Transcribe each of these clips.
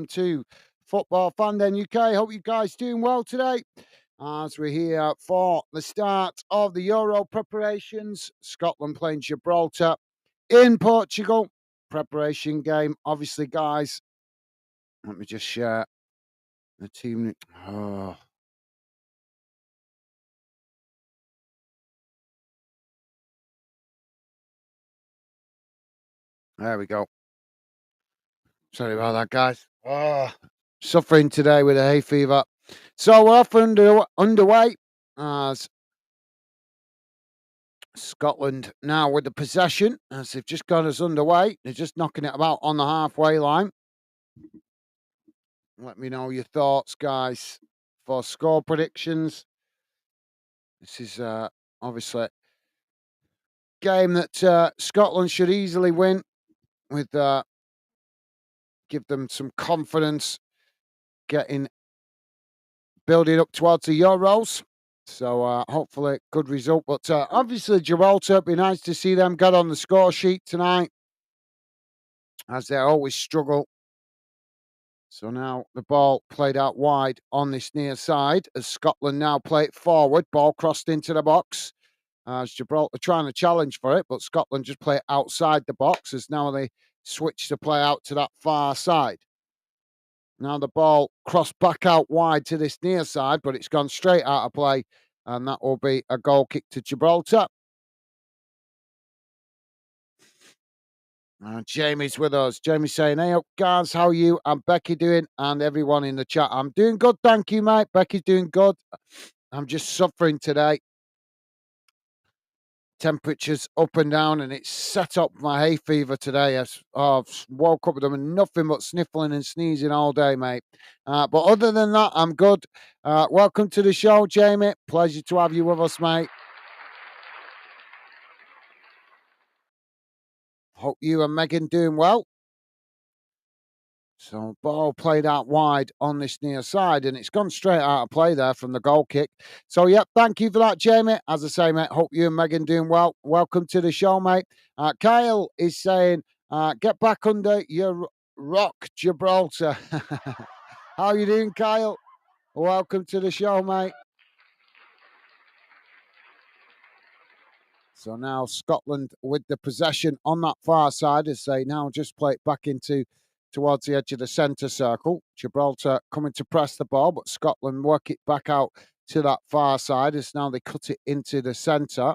To Football Fan Den UK. Hope you guys doing well today as we're here for the start of the Euro preparations. Scotland playing Gibraltar in Portugal. Preparation game. Obviously, guys, let me just share the team. Oh, there we go. Sorry about that, guys. Suffering today with a hay fever. So we're off underway as Scotland now with the possession as they've just got us underway. They're just knocking it about on the halfway line. Let me know your thoughts, guys, for score predictions. This is obviously a game that Scotland should easily win with give them some confidence getting building up towards the Euros. So hopefully good result. But obviously Gibraltar, it'd be nice to see them get on the score sheet tonight as they always struggle. So now the ball played out wide on this near side as Scotland now play it forward. Ball crossed into the box as Gibraltar trying to challenge for it, but Scotland just play it outside the box as now they switch to play out to that far side. Now the ball crossed back out wide to this near side, but it's gone straight out of play, and that will be a goal kick to Gibraltar. Jamie's with us. Jamie saying, "Hey up, guys, how are you? And Becky doing? And everyone in the chat. I'm doing good, thank you, mate. Becky's doing good. I'm just suffering today. Temperatures up and down, and it's set up my hay fever today. I've woke up with them and nothing but sniffling and sneezing all day, mate. But other than that, I'm good. Welcome to the show, Jamie. Pleasure to have you with us, mate. Hope you and Megan doing well. So ball played out wide on this near side, and it's gone straight out of play there from the goal kick. So, yep, thank you for that, Jamie. As I say, mate, hope you and Megan doing well. Welcome to the show, mate. Kyle is saying, get back under your rock, Gibraltar. How you doing, Kyle? Welcome to the show, mate. So now Scotland with the possession on that far side as they now just play it back into towards the edge of the centre circle. Gibraltar coming to press the ball, but Scotland work it back out to that far side as now they cut it into the centre.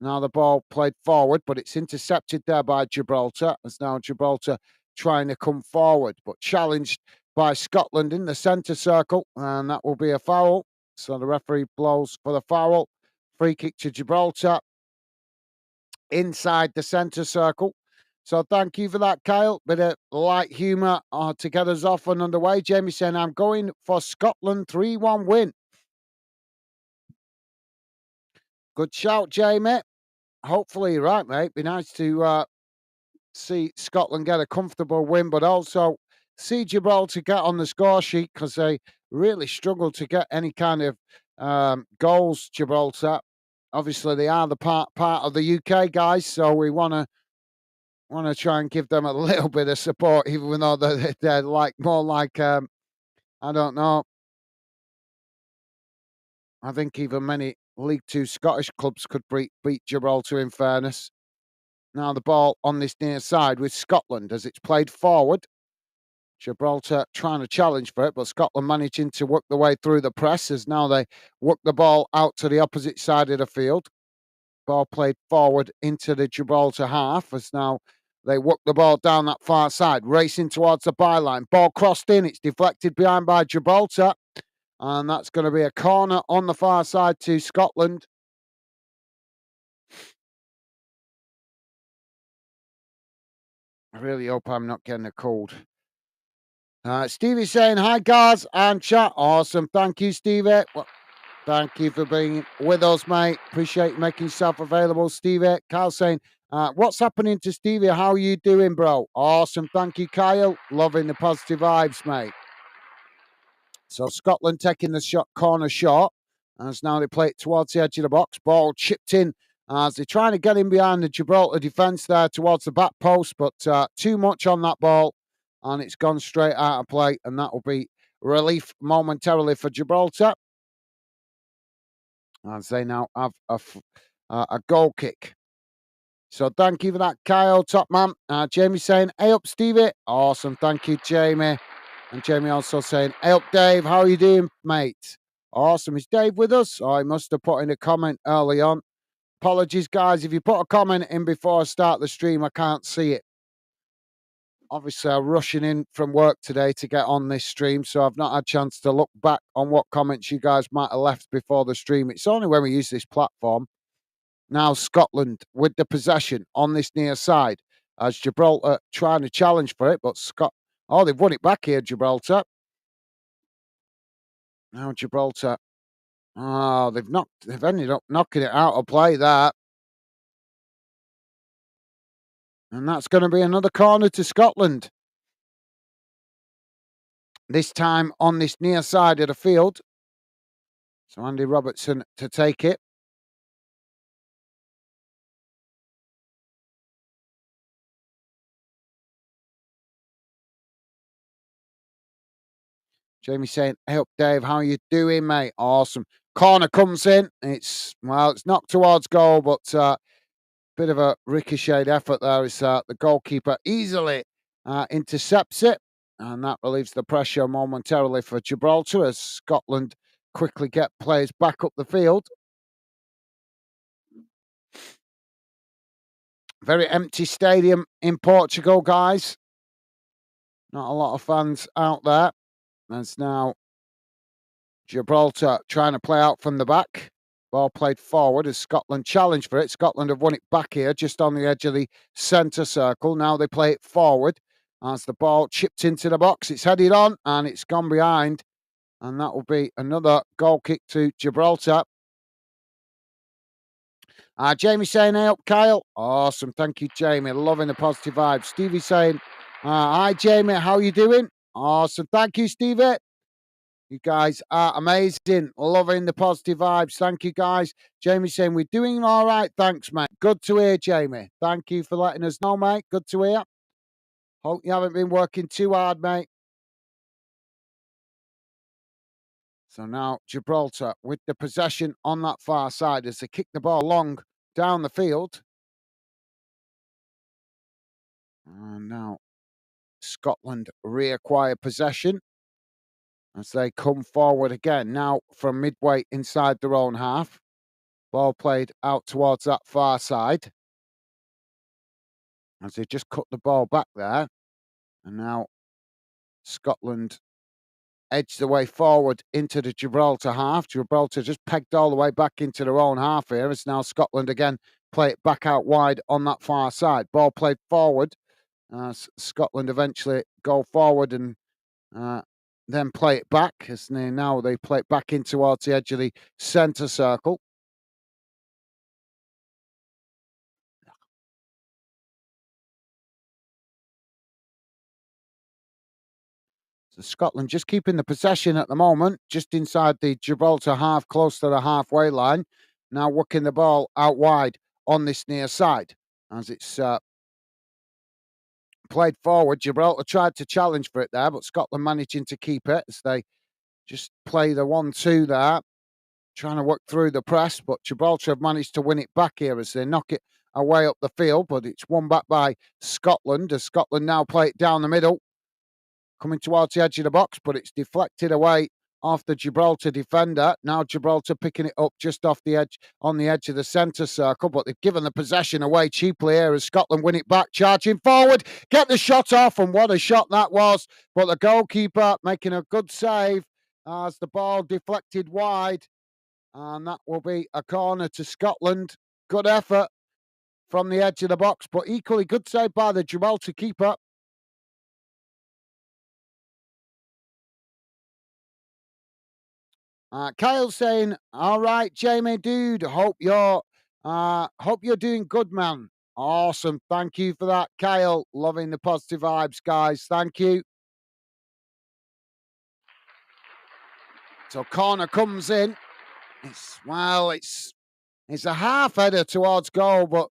Now the ball played forward, but it's intercepted there by Gibraltar as now Gibraltar trying to come forward, but challenged by Scotland in the centre circle, and that will be a foul. So the referee blows for the foul. Free kick to Gibraltar inside the centre circle. So thank you for that, Kyle. Bit of light humour to get us off and underway. Jamie saying, I'm going for Scotland 3-1 win. Good shout, Jamie. Hopefully you're right, mate. Be nice to see Scotland get a comfortable win, but also see Gibraltar get on the score sheet because they really struggle to get any kind of goals, Gibraltar. Obviously, they are the part of the UK, guys, so we want to try and give them a little bit of support, even though they're like more like I don't know. I think even many League Two Scottish clubs could beat Gibraltar. In fairness, now the ball on this near side with Scotland as it's played forward. Gibraltar trying to challenge for it, but Scotland managing to work the way through the press as now they work the ball out to the opposite side of the field. Ball played forward into the Gibraltar half as now they work the ball down that far side, racing towards the byline. Ball crossed in, it's deflected behind by Gibraltar, and that's going to be a corner on the far side to Scotland. I really hope I'm not getting a cold. Stevie's saying, hi, guys, and chat. Awesome. Thank you, Stevie. Well, thank you for being with us, mate. Appreciate you making yourself available, Stevie. Kyle saying, what's happening to Stevie? How are you doing, bro? Awesome. Thank you, Kyle. Loving the positive vibes, mate. So Scotland taking the corner shot as now they play it towards the edge of the box. Ball chipped in as they're trying to get in behind the Gibraltar defence there towards the back post, but too much on that ball. and it's gone straight out of play, and that will be relief momentarily for Gibraltar as they now have a goal kick. So thank you for that, Kyle, top man. Jamie saying, hey up, Stevie. Awesome, thank you, Jamie. And Jamie also saying, hey up, Dave. How are you doing, mate? Awesome. Is Dave with us? Oh, he must have put in a comment early on. Apologies, guys. If you put a comment in before I start the stream, I can't see it. Obviously, I'm rushing in from work today to get on this stream, so I've not had a chance to look back on what comments you guys might have left before the stream. It's only when we use this platform. Now Scotland with the possession on this near side as Gibraltar trying to challenge for it, but oh, they've won it back here, Gibraltar. Now Gibraltar, oh, they've ended up knocking it out of play there. And that's going to be another corner to Scotland. This time on this near side of the field. So Andy Robertson to take it. Jamie saying, hey up, Dave, how are you doing, mate? Awesome. Corner comes in. It's knocked towards goal, but bit of a ricocheted effort there. Is the goalkeeper easily intercepts it, and that relieves the pressure momentarily for Gibraltar as Scotland quickly get players back up the field. Very empty stadium in Portugal, guys. Not a lot of fans out there. There's now Gibraltar trying to play out from the back. Ball played forward as Scotland challenged for it. Scotland have won it back here, just on the edge of the centre circle. Now they play it forward as the ball chipped into the box. It's headed on and it's gone behind. And that will be another goal kick to Gibraltar. Jamie saying, hey up, Kyle. Awesome. Thank you, Jamie. Loving the positive vibes. Stevie saying, hi, Jamie. How you doing? Awesome. Thank you, Stevie. You guys are amazing. Loving the positive vibes. Thank you, guys. Jamie saying, we're doing all right. Thanks, mate. Good to hear, Jamie. Thank you for letting us know, mate. Good to hear. Hope you haven't been working too hard, mate. So now Gibraltar with the possession on that far side as they kick the ball long down the field. And now Scotland reacquire possession as they come forward again. Now from midway inside their own half. Ball played out towards that far side. As they just cut the ball back there. And now Scotland edge the way forward into the Gibraltar half. Gibraltar just pegged all the way back into their own half here. It's now Scotland again play it back out wide on that far side. Ball played forward. Scotland eventually go forward and then play it back. As now they play it back in towards the edge of the centre circle. So Scotland just keeping the possession at the moment, just inside the Gibraltar half, close to the halfway line. Now working the ball out wide on this near side as it's played forward. Gibraltar tried to challenge for it there, but Scotland managing to keep it as they just play the 1-2 there, trying to work through the press. But Gibraltar have managed to win it back here as they knock it away up the field, but it's won back by Scotland as Scotland now play it down the middle, coming towards the edge of the box, but it's deflected away off the Gibraltar defender. Now Gibraltar picking it up just off the edge, on the edge of the centre circle, but they've given the possession away cheaply here as Scotland win it back, charging forward, get the shot off, and what a shot that was. But the goalkeeper making a good save as the ball deflected wide, and that will be a corner to Scotland. Good effort from the edge of the box, but equally good save by the Gibraltar keeper. Kyle saying, "All right, Jamie, dude. Hope you're doing good, man. Awesome. Thank you for that, Kyle. Loving the positive vibes, guys. Thank you." So corner comes in. It's a half header towards goal, but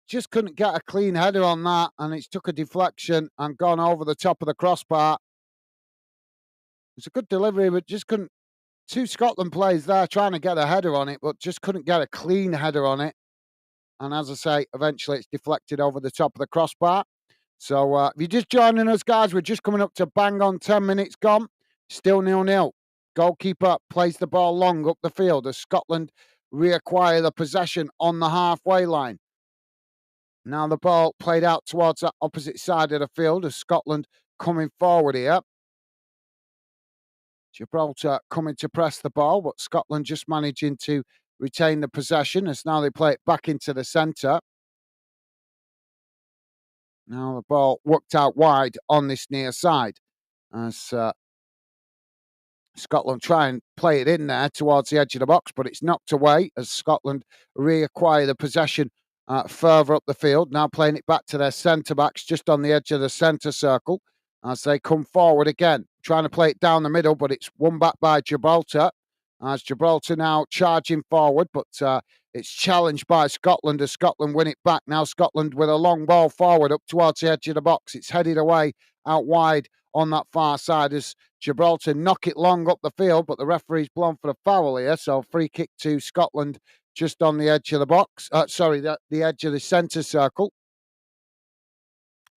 just couldn't get a clean header on that, and it's took a deflection and gone over the top of the crossbar. It's a good delivery, but just couldn't. Two Scotland players there trying to get a header on it, but just couldn't get a clean header on it. And as I say, eventually it's deflected over the top of the crossbar. So if you're just joining us, guys, we're just coming up to bang on 10 minutes gone. Still 0-0. Goalkeeper plays the ball long up the field as Scotland reacquire the possession on the halfway line. Now the ball played out towards that opposite side of the field as Scotland coming forward here. Gibraltar coming to press the ball, but Scotland just managing to retain the possession as now they play it back into the centre. Now the ball worked out wide on this near side as Scotland try and play it in there towards the edge of the box, but it's knocked away as Scotland reacquire the possession further up the field. Now playing it back to their centre-backs just on the edge of the centre circle as they come forward again, trying to play it down the middle, but it's won back by Gibraltar. As Gibraltar now charging forward, but it's challenged by Scotland as Scotland win it back. Now Scotland with a long ball forward up towards the edge of the box. It's headed away out wide on that far side as Gibraltar knock it long up the field, but the referee's blown for a foul here. So free kick to Scotland just on the edge of the box. The edge of the centre circle.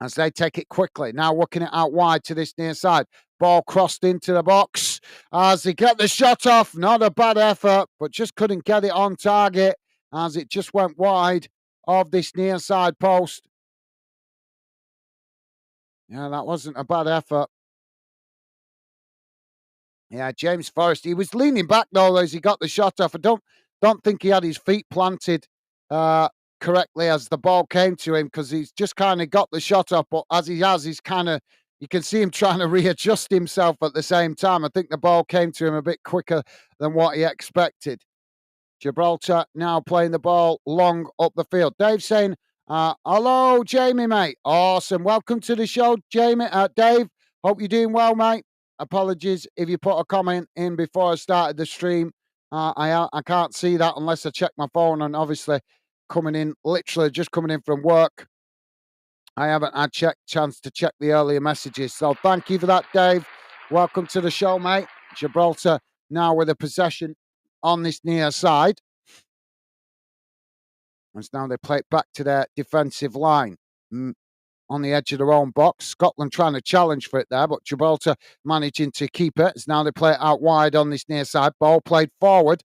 As they take it quickly. Now working it out wide to this near side. Ball crossed into the box as they get the shot off. Not a bad effort, but just couldn't get it on target as it just went wide of this near side post. Yeah, that wasn't a bad effort. Yeah, James Forrest. He was leaning back though as he got the shot off. I don't think he had his feet planted correctly as the ball came to him because he's just kind of got the shot off. But as he has, he's kind of you can see him trying to readjust himself at the same time. I think the ball came to him a bit quicker than what he expected. Gibraltar now playing the ball long up the field. Dave saying, hello, Jamie, mate. Awesome. Welcome to the show, Jamie. Dave, hope you're doing well, mate. Apologies if you put a comment in before I started the stream. I can't see that unless I check my phone, and obviously literally just coming in from work. I haven't had chance to check the earlier messages. So thank you for that, Dave. Welcome to the show, mate. Gibraltar now with a possession on this near side. And now they play it back to their defensive line on the edge of their own box. Scotland trying to challenge for it there, but Gibraltar managing to keep it. As now they play it out wide on this near side. Ball played forward,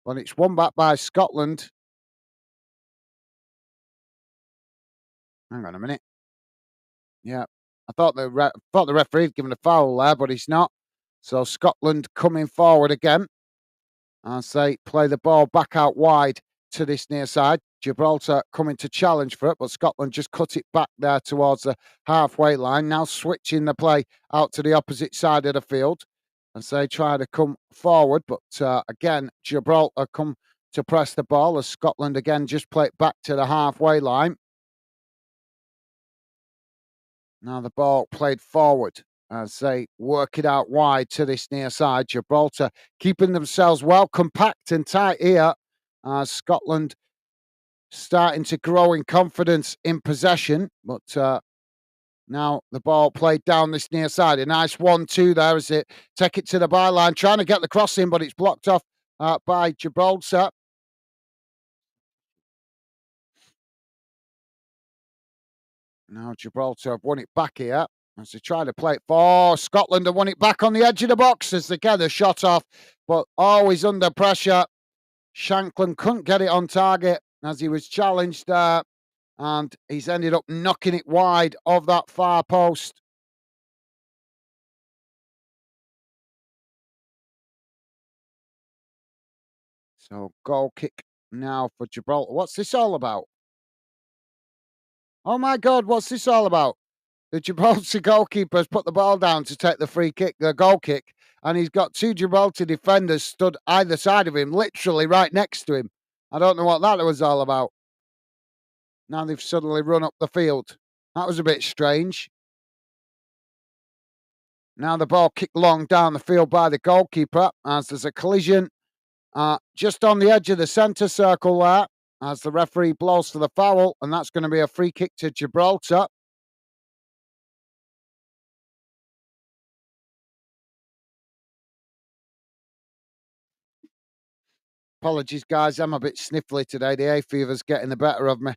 but it's won back by Scotland. Hang on a minute. Yeah, I thought the referee had given a foul there, but he's not. So Scotland coming forward again as they play the ball back out wide to this near side. Gibraltar coming to challenge for it, but Scotland just cut it back there towards the halfway line. Now switching the play out to the opposite side of the field as they try to come forward. But again, Gibraltar come to press the ball as Scotland again just play it back to the halfway line. Now the ball played forward as they work it out wide to this near side. Gibraltar keeping themselves well compact and tight here as Scotland starting to grow in confidence in possession. But now the ball played down this near side. A nice 1-2 there as it take it to the byline, trying to get the cross in, but it's blocked off by Gibraltar. Now Gibraltar have won it back here as they try to play it for Scotland and won it back on the edge of the box as they get the shot off, but always under pressure. Shankland couldn't get it on target as he was challenged there, and he's ended up knocking it wide of that far post. So goal kick now for Gibraltar. What's this all about? Oh my God, what's this all about? The Gibraltar goalkeeper has put the ball down to take the goal kick, and he's got two Gibraltar defenders stood either side of him, literally right next to him. I don't know what that was all about. Now they've suddenly run up the field. That was a bit strange. Now the ball kicked long down the field by the goalkeeper as there's a collision just on the edge of the centre circle there as the referee blows for the foul, and that's going to be a free kick to Gibraltar. Apologies, guys. I'm a bit sniffly today. The hay fever's getting the better of me.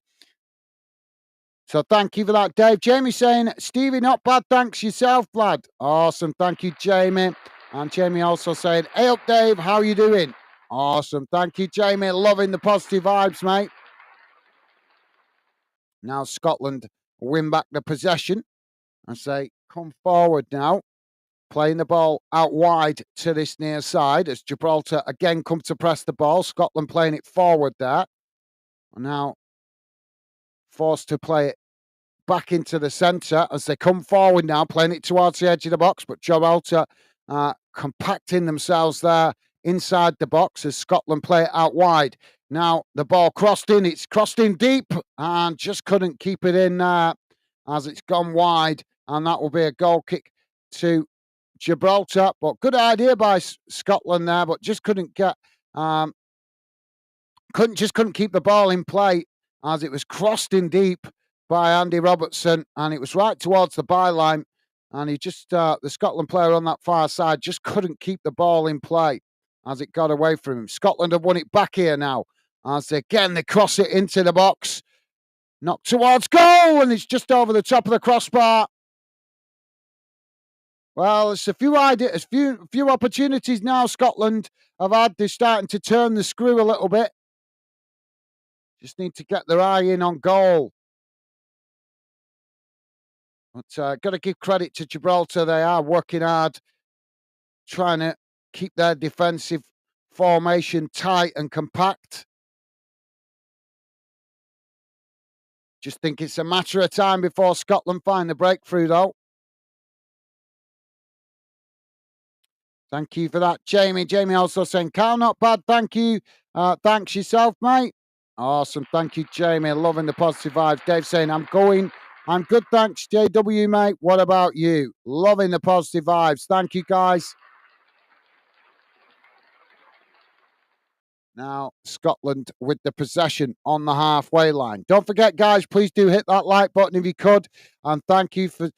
So thank you for that, Dave. Jamie saying, Stevie, not bad. Thanks yourself, lad. Awesome. Thank you, Jamie. And Jamie also saying, hey up, Dave. How you doing? Awesome. Thank you, Jamie. Loving the positive vibes, mate. Now Scotland win back the possession. I say, come forward now. Playing the ball out wide to this near side as Gibraltar again come to press the ball. Scotland playing it forward there. Now forced to play it back into the centre as they come forward now, playing it towards the edge of the box. But Gibraltar compacting themselves there inside the box as Scotland play it out wide. Now the ball crossed in. It's crossed in deep and just couldn't keep it in there as it's gone wide. And that will be a goal kick to Gibraltar. But good idea by Scotland there, but just couldn't get... couldn't keep the ball in play as it was crossed in deep by Andy Robertson, and it was right towards the byline, and he just the Scotland player on that far side just couldn't keep the ball in play as it got away from him. Scotland have won it back here now as again they cross it into the box, knocked towards goal, and it's just over the top of the crossbar. Well, it's a few ideas, few opportunities now Scotland have had. They're starting to turn the screw a little bit. Just need to get their eye in on goal. But got to give credit to Gibraltar. They are working hard, trying to keep their defensive formation tight and compact. Just think it's a matter of time before Scotland find the breakthrough, though. Thank you for that, Jamie. Jamie also saying, Carl, not bad, thank you. Thanks yourself, mate. Awesome. Thank you, Jamie. Loving the positive vibes. Dave saying, I'm good, thanks, JW, mate. What about you? Loving the positive vibes. Thank you, guys. Now, Scotland with the possession on the halfway line. Don't forget, guys, please do hit that like button if you could. And thank you for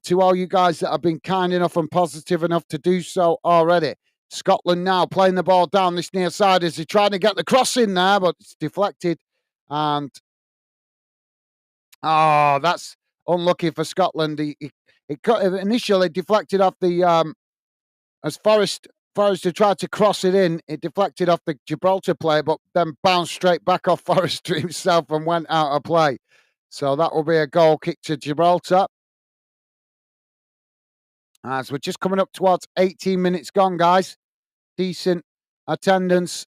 to all you guys that have been kind enough and positive enough to do so already. Scotland now playing the ball down this near side as they're trying to get the cross in there, but it's deflected. And, oh, that's unlucky for Scotland. It initially deflected off the, as Forrester tried to cross it in, it deflected off the Gibraltar player, but then bounced straight back off Forrester himself and went out of play. So that will be a goal kick to Gibraltar. As we're just coming up towards 18 minutes gone, guys. Decent attendance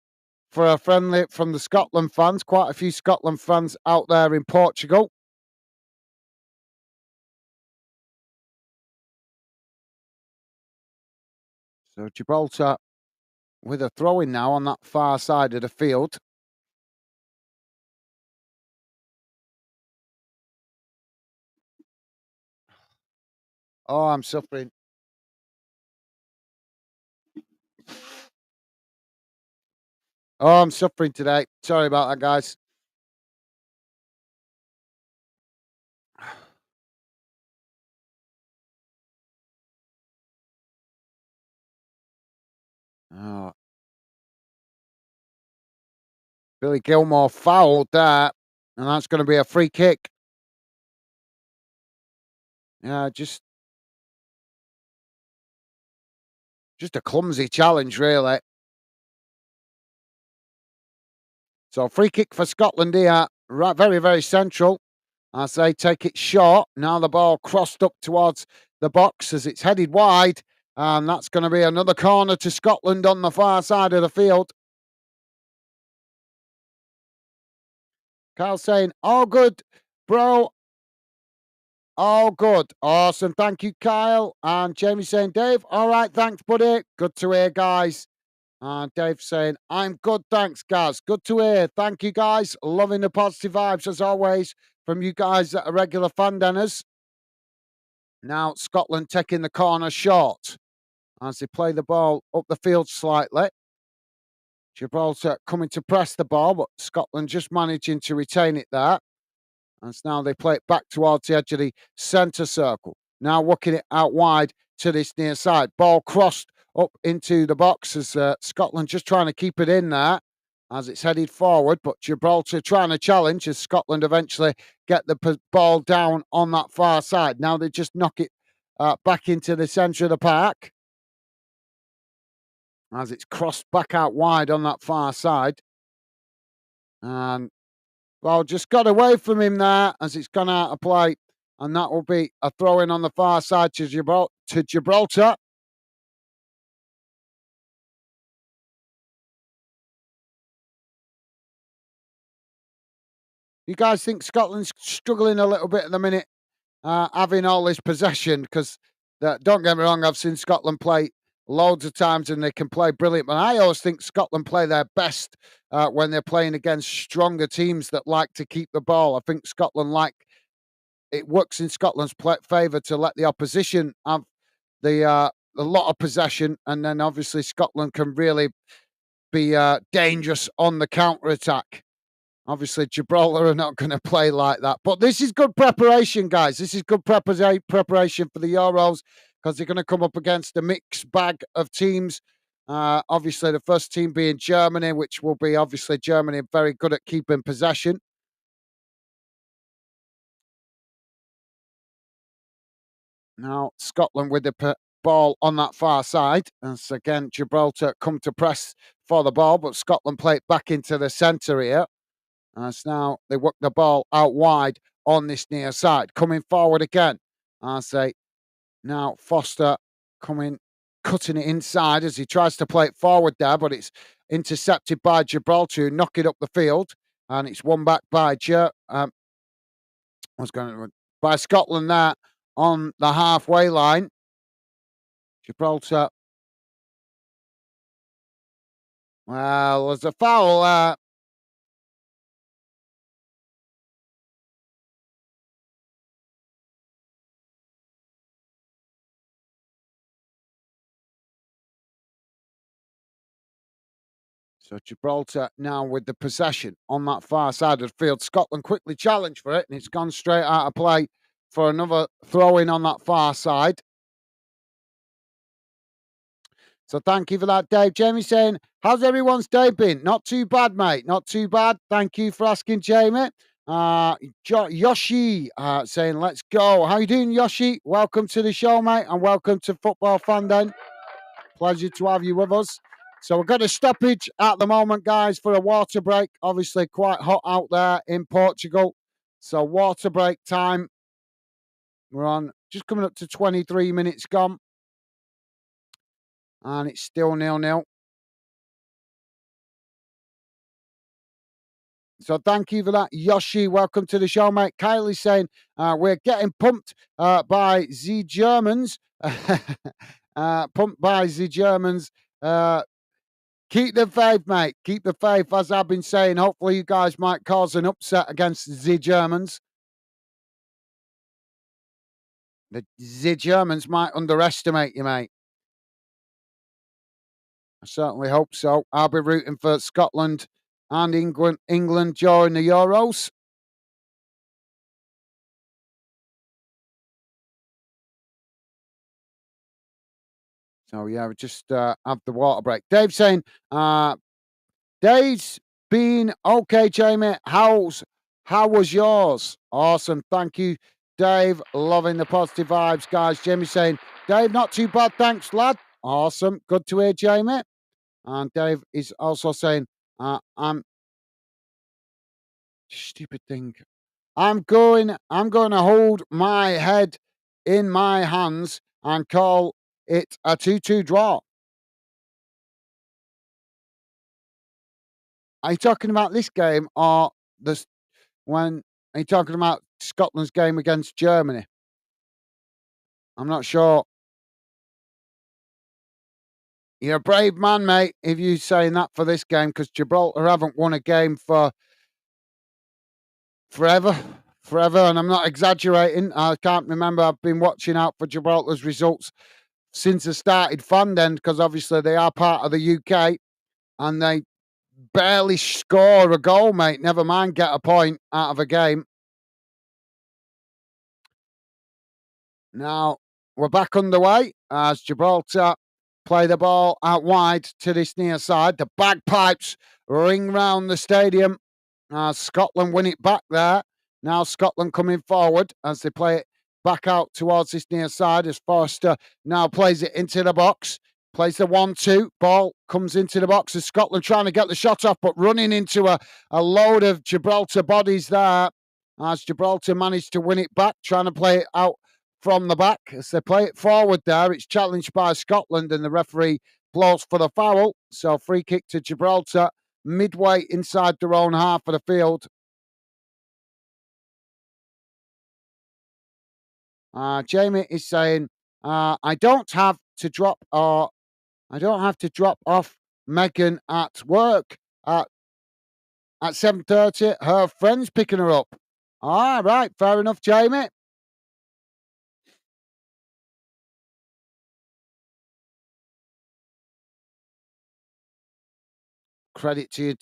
for a friendly from the Scotland fans. Quite a few Scotland fans out there in Portugal. So Gibraltar with a throw-in now on that far side of the field. Oh, I'm suffering. Oh, I'm suffering today. Sorry about that, guys. Oh. Billy Gilmore fouled that, and that's going to be a free kick. Yeah, just a clumsy challenge, really. So free kick for Scotland here, right, very, very central. As they take it short. Now the ball crossed up towards the box as it's headed wide. And that's going to be another corner to Scotland on the far side of the field. Carl saying, all good, bro. All good. Awesome. Thank you, Kyle. And Jamie saying, Dave, all right, thanks, buddy. Good to hear, guys. And Dave saying, I'm good, thanks, guys. Good to hear. Thank you, guys. Loving the positive vibes, as always, from you guys that are regular fan dinners. Now, Scotland taking the corner short as they play the ball up the field slightly. Gibraltar coming to press the ball, but Scotland just managing to retain it there. And now they play it back towards the edge of the centre circle. Now working it out wide to this near side. Ball crossed up into the box as Scotland just trying to keep it in there as it's headed forward. But Gibraltar trying to challenge as Scotland eventually get the ball down on that far side. Now they just knock it back into the centre of the park as it's crossed back out wide on that far side. And well, just got away from him there as it's gone out of play. And that will be a throw in on the far side to Gibraltar. You guys think Scotland's struggling a little bit at the minute, having all this possession? Because don't get me wrong, I've seen Scotland play loads of times and they can play brilliant. But I always think Scotland play their best when they're playing against stronger teams that like to keep the ball. I think Scotland it works in Scotland's favour to let the opposition have a lot of possession, and then obviously Scotland can really be dangerous on the counter attack. Obviously, Gibraltar are not going to play like that, but this is good preparation, guys. This is good preparation for the Euros because they're going to come up against a mixed bag of teams. Obviously, the first team being Germany, which will be obviously Germany very good at keeping possession. Now, Scotland with the ball on that far side. As again, Gibraltar come to press for the ball, but Scotland play it back into the centre here. As now they work the ball out wide on this near side. Coming forward again. As they now Foster cutting it inside as he tries to play it forward there, but it's intercepted by Gibraltar, who knock it up the field. And it's won back by by Scotland there on the halfway line. Gibraltar. Well, there's a foul there. So Gibraltar now with the possession on that far side of the field. Scotland quickly challenged for it, and it's gone straight out of play for another throw in on that far side. So thank you for that, Dave. Jamie saying, how's everyone's day been? Not too bad, mate. Not too bad. Thank you for asking, Jamie. Yoshi saying, let's go. How you doing, Yoshi? Welcome to the show, mate, and welcome to Football Fan Den. Pleasure to have you with us. So we've got a stoppage at the moment, guys, for a water break. Obviously, quite hot out there in Portugal. So water break time. We're on just coming up to 23 minutes gone. And it's still 0-0. So thank you for that, Yoshi. Welcome to the show, mate. Kylie's saying we're getting pumped by the Germans. Pumped by the Germans. Keep the faith, mate. Keep the faith. As I've been saying, hopefully you guys might cause an upset against the Germans. The Germans might underestimate you, mate. I certainly hope so. I'll be rooting for Scotland and England during the Euros. So yeah, we just have the water break. Dave saying, Dave's been okay, Jamie. How was yours? Awesome. Thank you, Dave. Loving the positive vibes, guys. Jamie saying, Dave, not too bad. Thanks, lad. Awesome. Good to hear, Jamie. And Dave is also saying, I'm stupid thing. I'm going to hold my head in my hands and call it a 2-2 draw. Are you talking about this game or this when are you talking about Scotland's game against Germany? I'm not sure. You're a brave man, mate, if you're saying that for this game, because Gibraltar haven't won a game for forever. Forever, and I'm not exaggerating. I can't remember. I've been watching out for Gibraltar's results since I started Fan Den, because obviously they are part of the UK and they barely score a goal, mate. Never mind get a point out of a game. Now we're back underway as Gibraltar play the ball out wide to this near side. The bagpipes ring round the stadium as Scotland win it back there. Now Scotland coming forward as they play it back out towards this near side as Forster now plays it into the box. Plays the 1-2. Ball comes into the box as Scotland trying to get the shot off, but running into a load of Gibraltar bodies there as Gibraltar managed to win it back, trying to play it out from the back. As they play it forward there, it's challenged by Scotland and the referee blows for the foul. So free kick to Gibraltar midway inside their own half of the field. Jamie is saying, I don't have to drop off Megan at work at 7:30. Her friend's picking her up. All right, fair enough, Jamie. Credit to you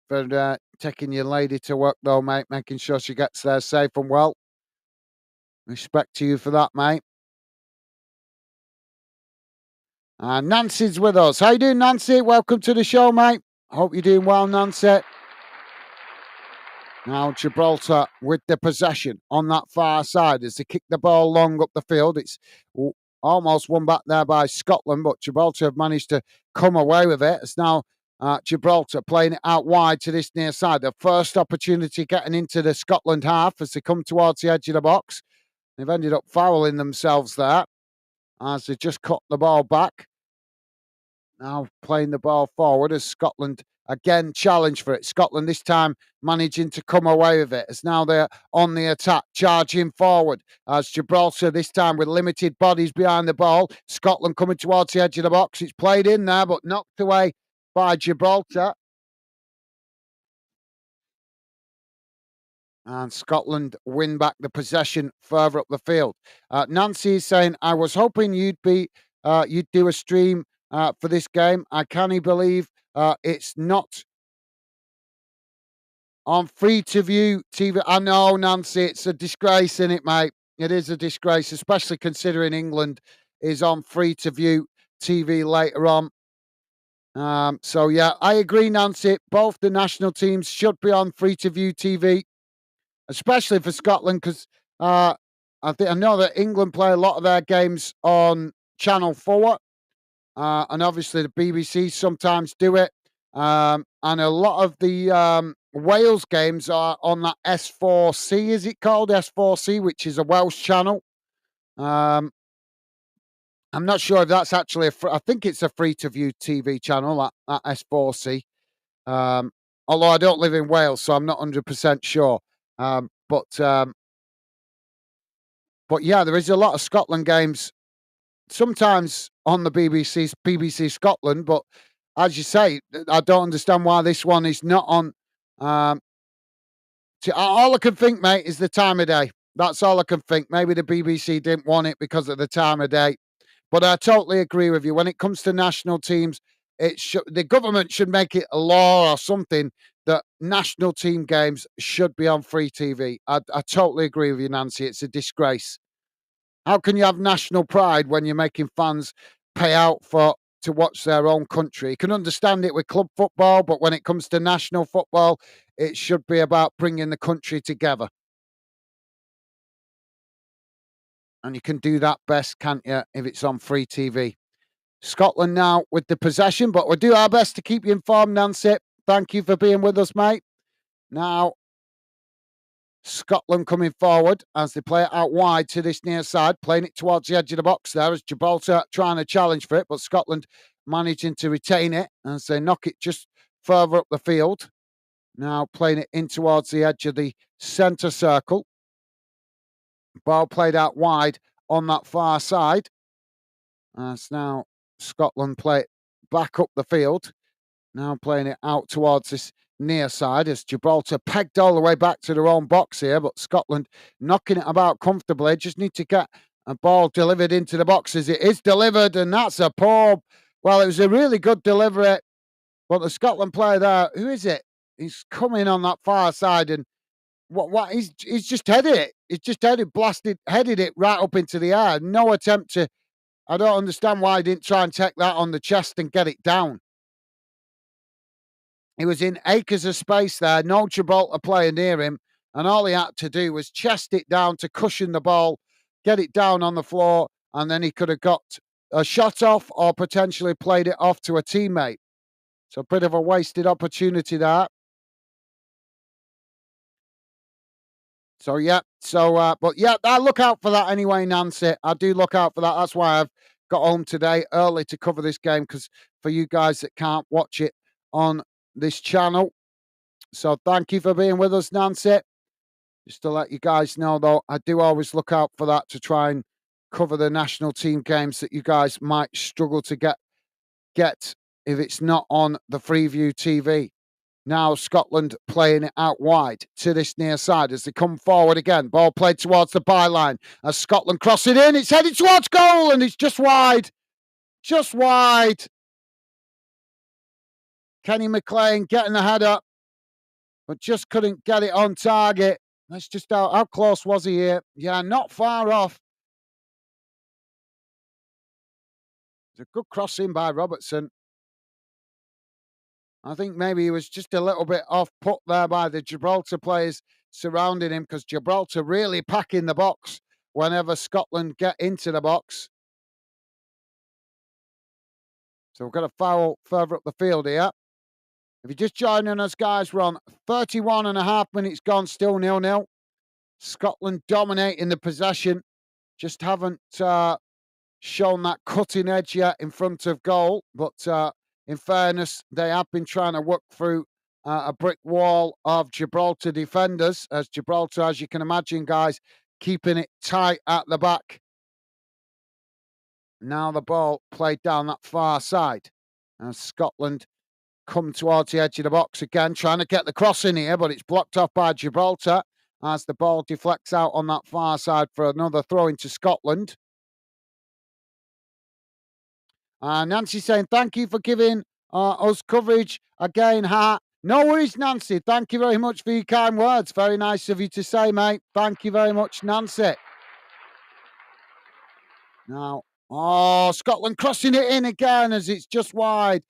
for taking your lady to work, though, mate. Making sure she gets there safe and well. Respect to you for that, mate. Nancy's with us. How you doing, Nancy? Welcome to the show, mate. Hope you're doing well, Nancy. Now Gibraltar with the possession on that far side as they kick the ball long up the field. It's almost won back there by Scotland, but Gibraltar have managed to come away with it. It's now Gibraltar playing it out wide to this near side. The first opportunity getting into the Scotland half as they come towards the edge of the box. They've ended up fouling themselves there as they just cut the ball back. Now playing the ball forward as Scotland again challenge for it. Scotland this time managing to come away with it as now they're on the attack, charging forward as Gibraltar this time with limited bodies behind the ball. Scotland coming towards the edge of the box. It's played in there but knocked away by Gibraltar. And Scotland win back the possession further up the field. Nancy is saying, I was hoping you'd do a stream for this game. I can't believe it's not on free to view TV. I know, Nancy, it's a disgrace, isn't it, mate? It is a disgrace, especially considering England is on free to view TV later on. So yeah, I agree, Nancy. Both the national teams should be on free to view TV, especially for Scotland, because I know that England play a lot of their games on Channel 4. And obviously the BBC sometimes do it. And a lot of the Wales games are on that S4C, is it called? S4C, which is a Welsh channel. I'm not sure if that's actually I think it's a free-to-view TV channel, that S4C. Although I don't live in Wales, so I'm not 100% sure. But yeah, there is a lot of Scotland games sometimes on the BBC Scotland, but as you say, I don't understand why this one is not on. All I can think, mate, is the time of day. That's all I can think. Maybe the BBC didn't want it because of the time of day. But I totally agree with you. When it comes to national teams, the government should make it a law or something that national team games should be on free TV. I totally agree with you, Nancy. It's a disgrace. How can you have national pride when you're making fans pay out to watch their own country? You can understand it with club football, but when it comes to national football, it should be about bringing the country together. And you can do that best, can't you, if it's on free TV? Scotland now with the possession, but we'll do our best to keep you informed, Nancy. Thank you for being with us, mate. Now, Scotland coming forward as they play it out wide to this near side, playing it towards the edge of the box there as Gibraltar trying to challenge for it, but Scotland managing to retain it as they knock it just further up the field. Now playing it in towards the edge of the centre circle. Ball played out wide on that far side. As now Scotland play it back up the field. Now playing it out towards this near side as Gibraltar pegged all the way back to their own box here, but Scotland knocking it about comfortably. Just need to get a ball delivered into the box as it is delivered, and that's a poor. Well, it was a really good delivery But the Scotland player there, who is it? He's coming on that far side and he's just headed it. He's just headed it right up into the air. No attempt to. I don't understand why he didn't try and take that on the chest and get it down. He was in acres of space there, no Gibraltar player near him, and all he had to do was chest it down to cushion the ball, get it down on the floor, and then he could have got a shot off or potentially played it off to a teammate. So a bit of a wasted opportunity there. So yeah, but yeah, I look out for that anyway, Nancy. I do look out for that. That's why I've got home today early to cover this game, because for you guys that can't watch it on this channel. So thank you for being with us, Nancy. Just to let you guys know, though, I do always look out for that to try and cover the national team games that you guys might struggle to get if it's not on the Freeview TV. Now Scotland playing it out wide to this near side as they come forward again. Ball played towards the byline as Scotland cross it in. It's headed towards goal and it's just wide. Just wide. Kenny McLean getting the header, but just couldn't get it on target. That's just how close was he here? Yeah, not far off. It's a good crossing by Robertson. I think maybe he was just a little bit off put there by the Gibraltar players surrounding him, because Gibraltar really pack in the box whenever Scotland get into the box. So we've got a foul further up the field here. If you're just joining us, guys, we're on 31 and a half minutes gone, still 0-0. Scotland dominating the possession, just haven't shown that cutting edge yet in front of goal. But in fairness, they have been trying to work through a brick wall of Gibraltar defenders, as Gibraltar, as you can imagine, guys, keeping it tight at the back. Now the ball played down that far side, and Scotland come towards the edge of the box again, trying to get the cross in here, but it's blocked off by Gibraltar as the ball deflects out on that far side for another throw into Scotland. Nancy saying, thank you for giving us coverage again, Ha. No worries, Nancy. Thank you very much for your kind words. Very nice of you to say, mate. Thank you very much, Nancy. Now, Scotland crossing it in again as it's just wide.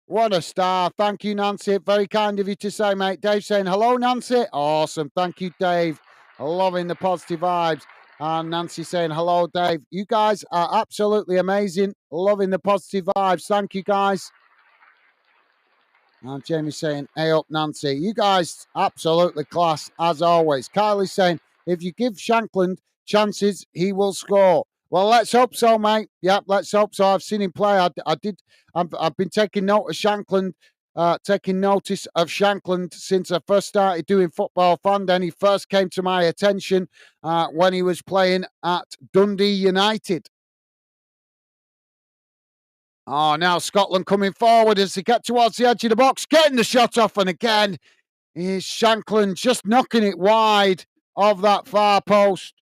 What a star. Thank you, Nancy. Very kind of you to say, mate. Dave saying, hello, Nancy. Awesome. Thank you, Dave. Loving the positive vibes. And Nancy saying, hello, Dave. You guys are absolutely amazing. Loving the positive vibes. Thank you, guys. And Jamie saying, hey up, Nancy. You guys, absolutely class, as always. Kylie's saying, if you give Shankland chances, he will score. Well, let's hope so, mate. Yep, let's hope so. I've seen him play. I've been taking note of Shankland, taking notice of Shankland since I first started doing Football Fan. Then he first came to my attention when he was playing at Dundee United. Oh, now Scotland coming forward as they get towards the edge of the box, getting the shot off, and again is Shankland just knocking it wide of that far post.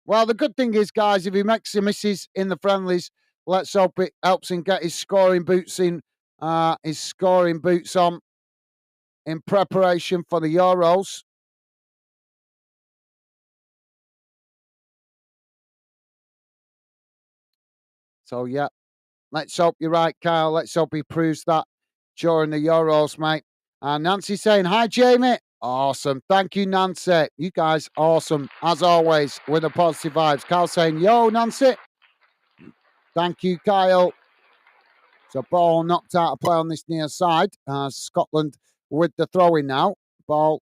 Well, the good thing is, guys, if he makes the misses in the friendlies, let's hope it helps him get his scoring boots on in preparation for the Euros. So, yeah, let's hope you're right, Kyle. Let's hope he proves that during the Euros, mate. And Nancy saying, hi, Jamie. Awesome. Thank you, Nancy. You guys, awesome, as always, with the positive vibes. Kyle saying, yo, Nancy. Thank you, Kyle. So ball knocked out of play on this near side. Scotland with the throw-in now. Ball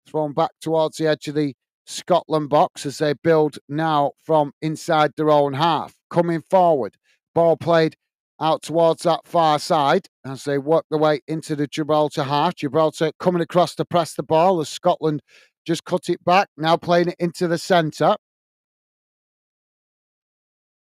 thrown back towards the edge of the Scotland box as they build now from inside their own half. Coming forward. Ball played out towards that far side as they work their way into the Gibraltar half. Gibraltar coming across to press the ball as Scotland just cut it back. Now playing it into the centre.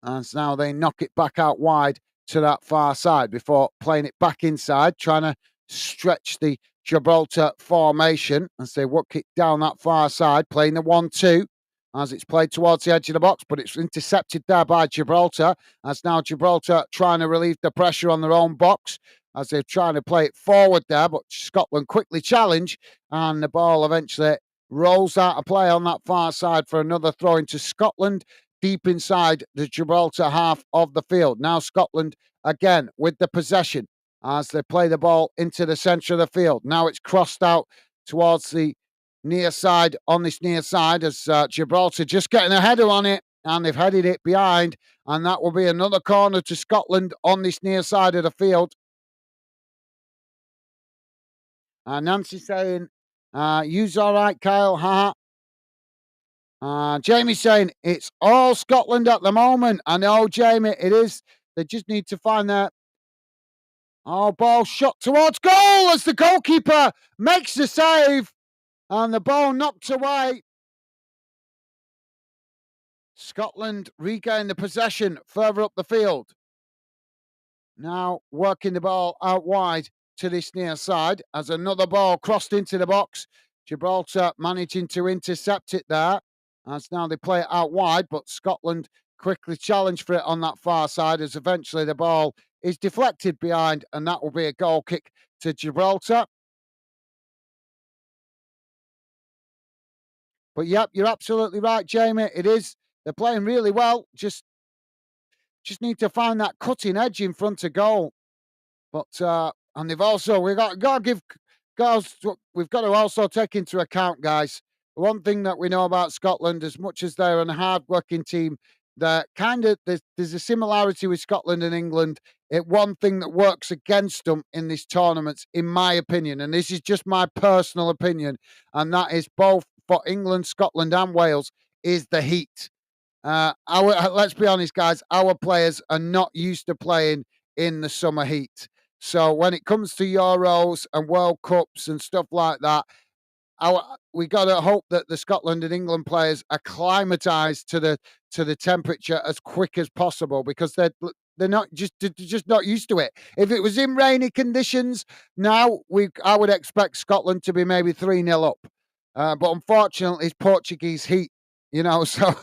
And now they knock it back out wide to that far side before playing it back inside, trying to stretch the Gibraltar formation as they work it down that far side, playing the 1-2 as it's played towards the edge of the box, but it's intercepted there by Gibraltar as now Gibraltar trying to relieve the pressure on their own box. as they're trying to play it forward there, but Scotland quickly challenge, and the ball eventually rolls out of play on that far side for another throw into Scotland, deep inside the Gibraltar half of the field. Now Scotland again with the possession as they play the ball into the centre of the field. Now it's crossed out towards the near side, on this near side, as Gibraltar just getting a header on it, and they've headed it behind, and that will be another corner to Scotland on this near side of the field. Nancy saying, you's all right, Kyle, haha. Jamie saying, it's all Scotland at the moment. I know, Jamie, it is. They just need to find their... Oh, ball shot towards goal as the goalkeeper makes the save, and the ball knocked away. Scotland regain the possession further up the field. Now working the ball out wide to this near side as another ball crossed into the box. Gibraltar managing to intercept it there. As now they play it out wide, but Scotland quickly challenge for it on that far side as eventually the ball is deflected behind, and that will be a goal kick to Gibraltar. But yep, you're absolutely right, Jamie. It is. They're playing really well. Just need to find that cutting edge in front of goal. But and they've also we've got to give girls. We've got to also take into account, guys. One thing that we know about Scotland, as much as they're a hard-working team, that kind of there's a similarity with Scotland and England. One thing that works against them in this tournament, in my opinion, and this is just my personal opinion, and that is both for England, Scotland, and Wales, is the heat. Let's be honest, guys. Our players are not used to playing in the summer heat. So when it comes to Euros and World Cups and stuff like that, we got to hope that the Scotland and England players acclimatise to the temperature as quick as possible, because they're just not used to it. If it was in rainy conditions, now I would expect Scotland to be maybe 3-0 up, but unfortunately, it's Portuguese heat. So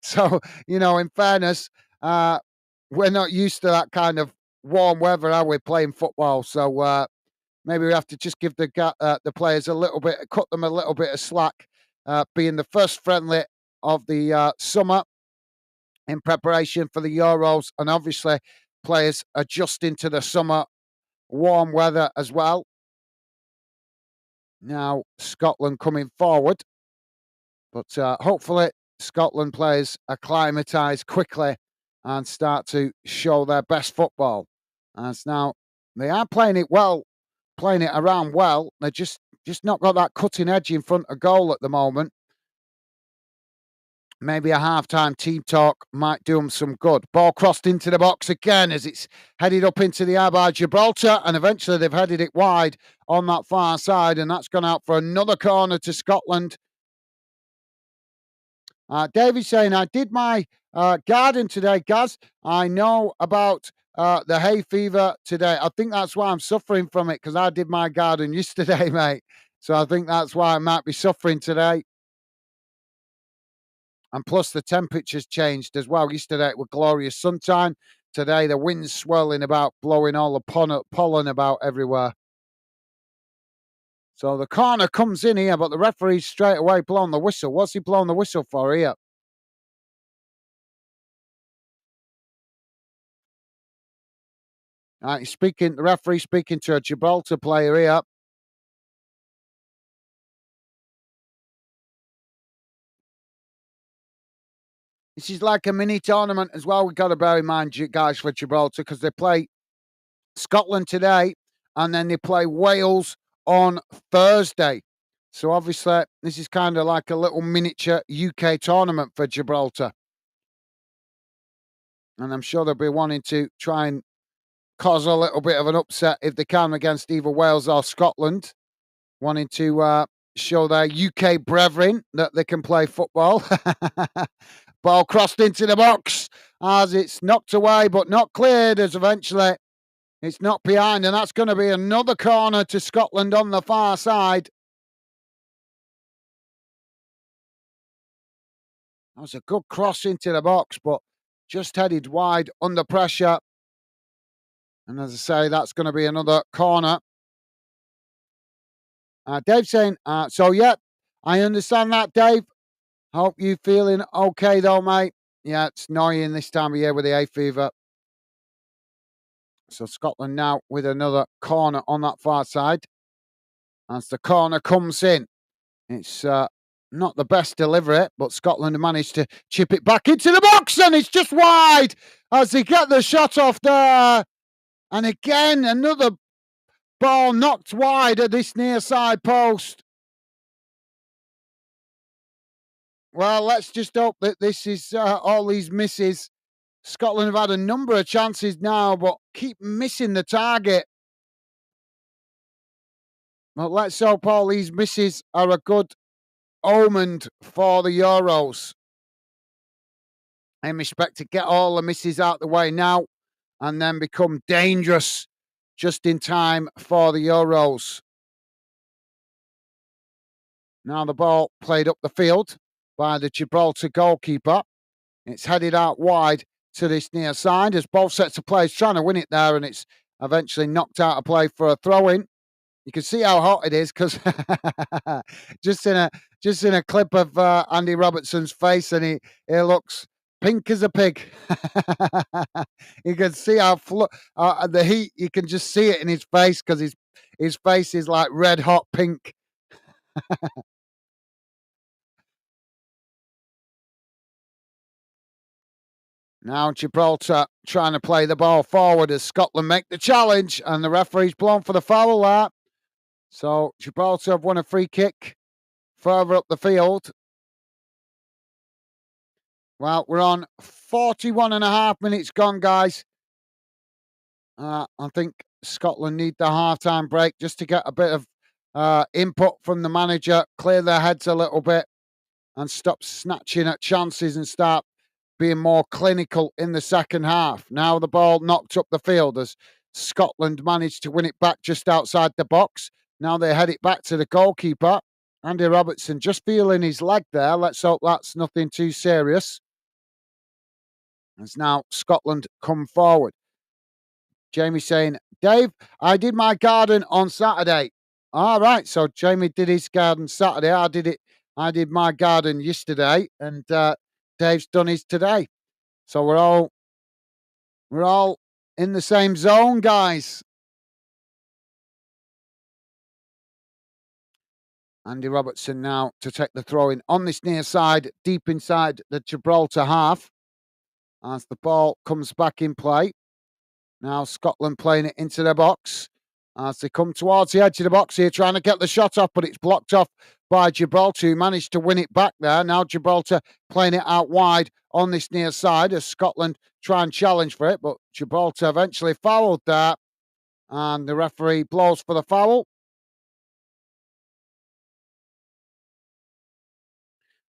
so in fairness, we're not used to that kind of warm weather, are we, playing football? So maybe we have to just give the players a little bit, cut them a little bit of slack, being the first friendly of the summer in preparation for the Euros, and obviously players adjusting to the summer warm weather as well. Now Scotland coming forward, but hopefully Scotland players acclimatise quickly and start to show their best football. As now they are playing it well, playing it around well. They're just not got that cutting edge in front of goal at the moment. Maybe a half-time team talk might do them some good. Ball crossed into the box again as it's headed up into the air by Gibraltar, and eventually they've headed it wide on that far side, and that's gone out for another corner to Scotland. David saying, I did my garden today, Gaz. I know about the hay fever today. I think that's why I'm suffering from it, because I did my garden yesterday, mate. So I think that's why I might be suffering today. And plus the temperature's changed as well. Yesterday it was glorious sunshine. Today the wind's swirling about, blowing all the pollen about everywhere. So the corner comes in here, but the referee's straight away blowing the whistle. What's he blowing the whistle for here? The referee speaking to a Gibraltar player here. This is like a mini tournament as well. We've got to bear in mind, guys, for Gibraltar, because they play Scotland today and then they play Wales on Thursday. So obviously, this is kind of like a little miniature UK tournament for Gibraltar. And I'm sure they'll be wanting to try and cause a little bit of an upset if they can against either Wales or Scotland, wanting to show their UK brethren that they can play football. Ball crossed into the box as it's knocked away, but not cleared, as eventually it's knocked behind, and that's going to be another corner to Scotland on the far side. That was a good cross into the box, but just headed wide under pressure. And as I say, that's going to be another corner. Dave saying, so yeah, I understand that, Dave. Hope you feeling okay though, mate. Yeah, it's annoying this time of year with the hay fever. So Scotland now with another corner on that far side. As the corner comes in, it's not the best delivery, but Scotland managed to chip it back into the box, and it's just wide as they get the shot off there. And again, another ball knocked wide at this near side post. Well, let's just hope that this is all these misses. Scotland have had a number of chances now, but keep missing the target. But let's hope all these misses are a good omen for the Euros. In respect to get all the misses out the way now and then become dangerous just in time for the Euros. Now the ball played up the field by the Gibraltar goalkeeper. It's headed out wide to this near side as both sets of players trying to win it there, and it's eventually knocked out of play for a throw-in. You can see how hot it is because just in a clip of Andy Robertson's face, and he looks pink as a pig. You can see how the heat. You can just see it in his face because his face is like red hot pink. Now Gibraltar trying to play the ball forward as Scotland make the challenge, and the referee's blown for the foul there. So Gibraltar have won a free kick further up the field. Well, we're on 41 and a half minutes gone, guys. I think Scotland need the half-time break just to get a bit of input from the manager, clear their heads a little bit, and stop snatching at chances and start being more clinical in the second half. Now the ball knocked up the field as Scotland managed to win it back just outside the box. Now they head it back to the goalkeeper, Andy Robertson, just feeling his leg there. Let's hope that's nothing too serious. As now Scotland come forward. Jamie saying, Dave, I did my garden on Saturday. All right, so Jamie did his garden Saturday. I did my garden yesterday, and Dave's done his today. So we're all in the same zone, guys. Andy Robertson now to take the throw in on this near side, deep inside the Gibraltar half, as the ball comes back in play. Now Scotland playing it into the box as they come towards the edge of the box here, trying to get the shot off, but it's blocked off by Gibraltar, who managed to win it back there. Now Gibraltar playing it out wide on this near side as Scotland try and challenge for it, but Gibraltar eventually fouled there, and the referee blows for the foul.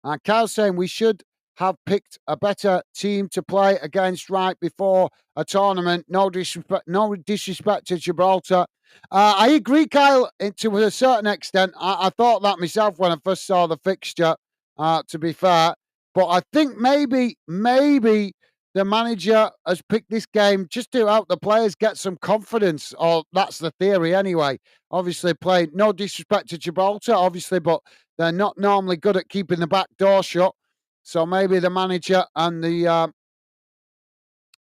And Kyle's saying we should have picked a better team to play against right before a tournament. No disrespect to Gibraltar. I agree, Kyle, to a certain extent. I thought that myself when I first saw the fixture, to be fair. But I think maybe the manager has picked this game just to help the players get some confidence, or that's the theory anyway. Obviously, playing, no disrespect to Gibraltar, obviously, but they're not normally good at keeping the back door shut. So maybe the manager and the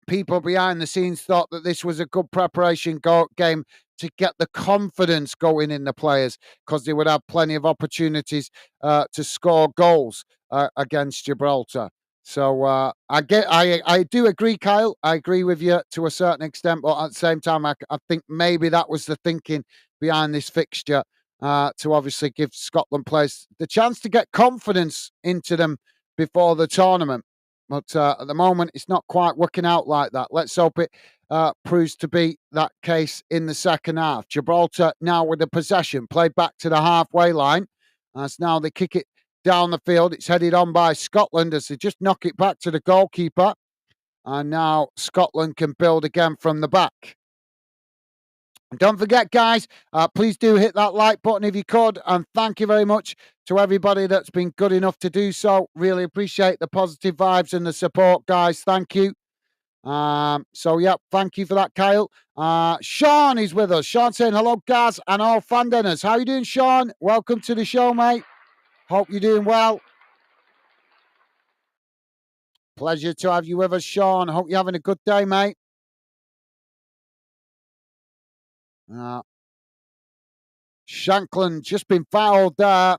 people behind the scenes thought that this was a good preparation game to get the confidence going in the players, because they would have plenty of opportunities to score goals against Gibraltar. So I do agree, Kyle. I agree with you to a certain extent, but at the same time, I think maybe that was the thinking behind this fixture, to obviously give Scotland players the chance to get confidence into them before the tournament. But at the moment, it's not quite working out like that. Let's hope it proves to be that case in the second half. Gibraltar now with the possession, played back to the halfway line. As now they kick it down the field. It's headed on by Scotland as they just knock it back to the goalkeeper. And now Scotland can build again from the back. And don't forget, guys, please do hit that like button if you could. And thank you very much to everybody that's been good enough to do so. Really appreciate the positive vibes and the support, guys. Thank you. So, yeah, thank you for that, Kyle. Sean is with us. Sean saying hello, Gaz, and all fan dinners. How you doing, Sean? Welcome to the show, mate. Hope you're doing well. Pleasure to have you with us, Sean. Hope you're having a good day, mate. Uh, Shanklin just been fouled there.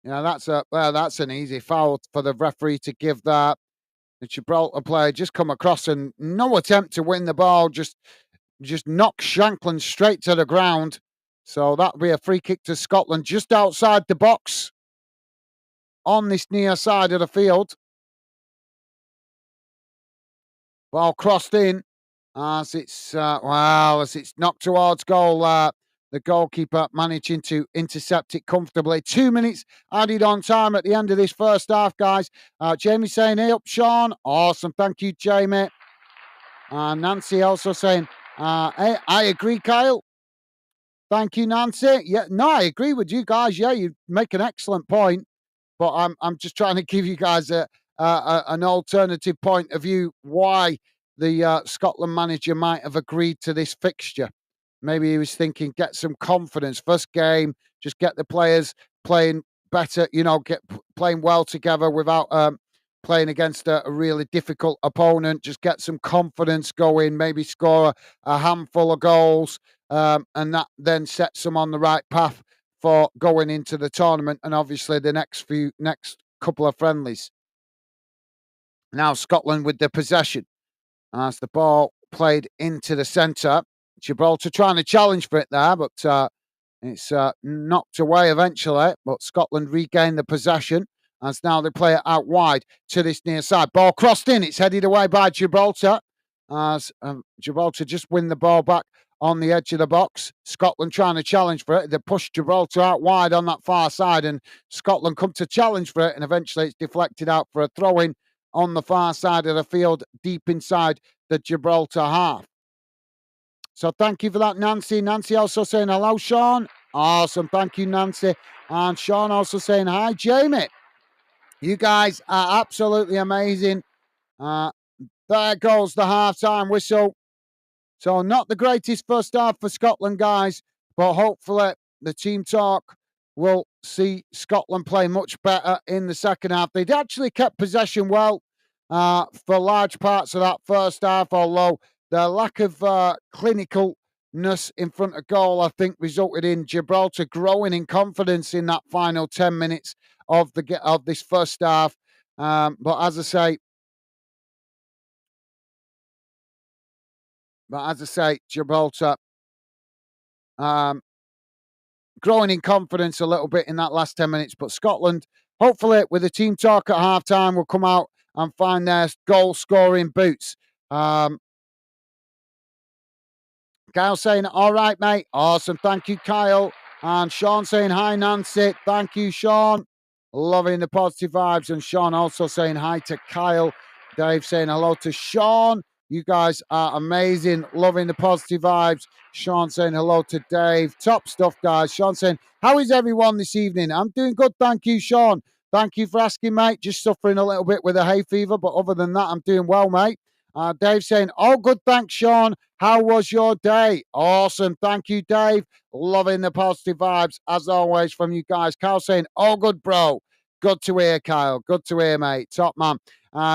Yeah, that's an easy foul for the referee to give that. The Gibraltar player just come across and no attempt to win the ball, just knock Shanklin straight to the ground. So that'll be a free kick to Scotland just outside the box on this near side of the field. Ball crossed in as it's knocked towards goal. The goalkeeper managing to intercept it comfortably. 2 minutes added on time at the end of this first half, guys. Jamie saying, hey up, Sean. Awesome. Thank you, Jamie. Nancy also saying, hey, I agree, Kyle. Thank you, Nancy. Yeah, no, I agree with you guys. Yeah, you make an excellent point, but I'm just trying to give you guys an alternative point of view why the Scotland manager might have agreed to this fixture. Maybe he was thinking, get some confidence. First game, just get the players playing better. Playing well together without playing against a really difficult opponent. Just get some confidence going. Maybe score a handful of goals, and that then sets them on the right path for going into the tournament and obviously the next couple of friendlies. Now Scotland with the possession as the ball played into the centre. Gibraltar trying to challenge for it there, but it's knocked away eventually. But Scotland regained the possession as now they play it out wide to this near side. Ball crossed in. It's headed away by Gibraltar as Gibraltar just win the ball back on the edge of the box. Scotland trying to challenge for it. They push Gibraltar out wide on that far side, and Scotland come to challenge for it, and eventually it's deflected out for a throw-in on the far side of the field, deep inside the Gibraltar half. So thank you for that, Nancy. Nancy also saying hello, Sean. Awesome. Thank you, Nancy. And Sean also saying hi, Jamie. You guys are absolutely amazing. There goes the half-time whistle. So not the greatest first half for Scotland, guys, but hopefully the team talk will see Scotland play much better in the second half. They'd actually kept possession well for large parts of that first half, although the lack of clinicalness in front of goal, I think, resulted in Gibraltar growing in confidence in that final 10 minutes of this first half. But as I say, Gibraltar growing in confidence a little bit in that last 10 minutes. But Scotland, hopefully, with the team talk at half time, will come out and find their goal scoring boots. Kyle saying, all right, mate. Awesome. Thank you, Kyle. And Sean saying, hi, Nancy. Thank you, Sean. Loving the positive vibes. And Sean also saying hi to Kyle. Dave saying hello to Sean. You guys are amazing. Loving the positive vibes. Sean saying hello to Dave. Top stuff, guys. Sean saying, how is everyone this evening? I'm doing good. Thank you, Sean. Thank you for asking, mate. Just suffering a little bit with a hay fever. But other than that, I'm doing well, mate. Dave saying, oh, good. Thanks, Sean. How was your day? Awesome. Thank you, Dave. Loving the positive vibes, as always, from you guys. Kyle saying, oh, good, bro. Good to hear, Kyle. Good to hear, mate. Top man.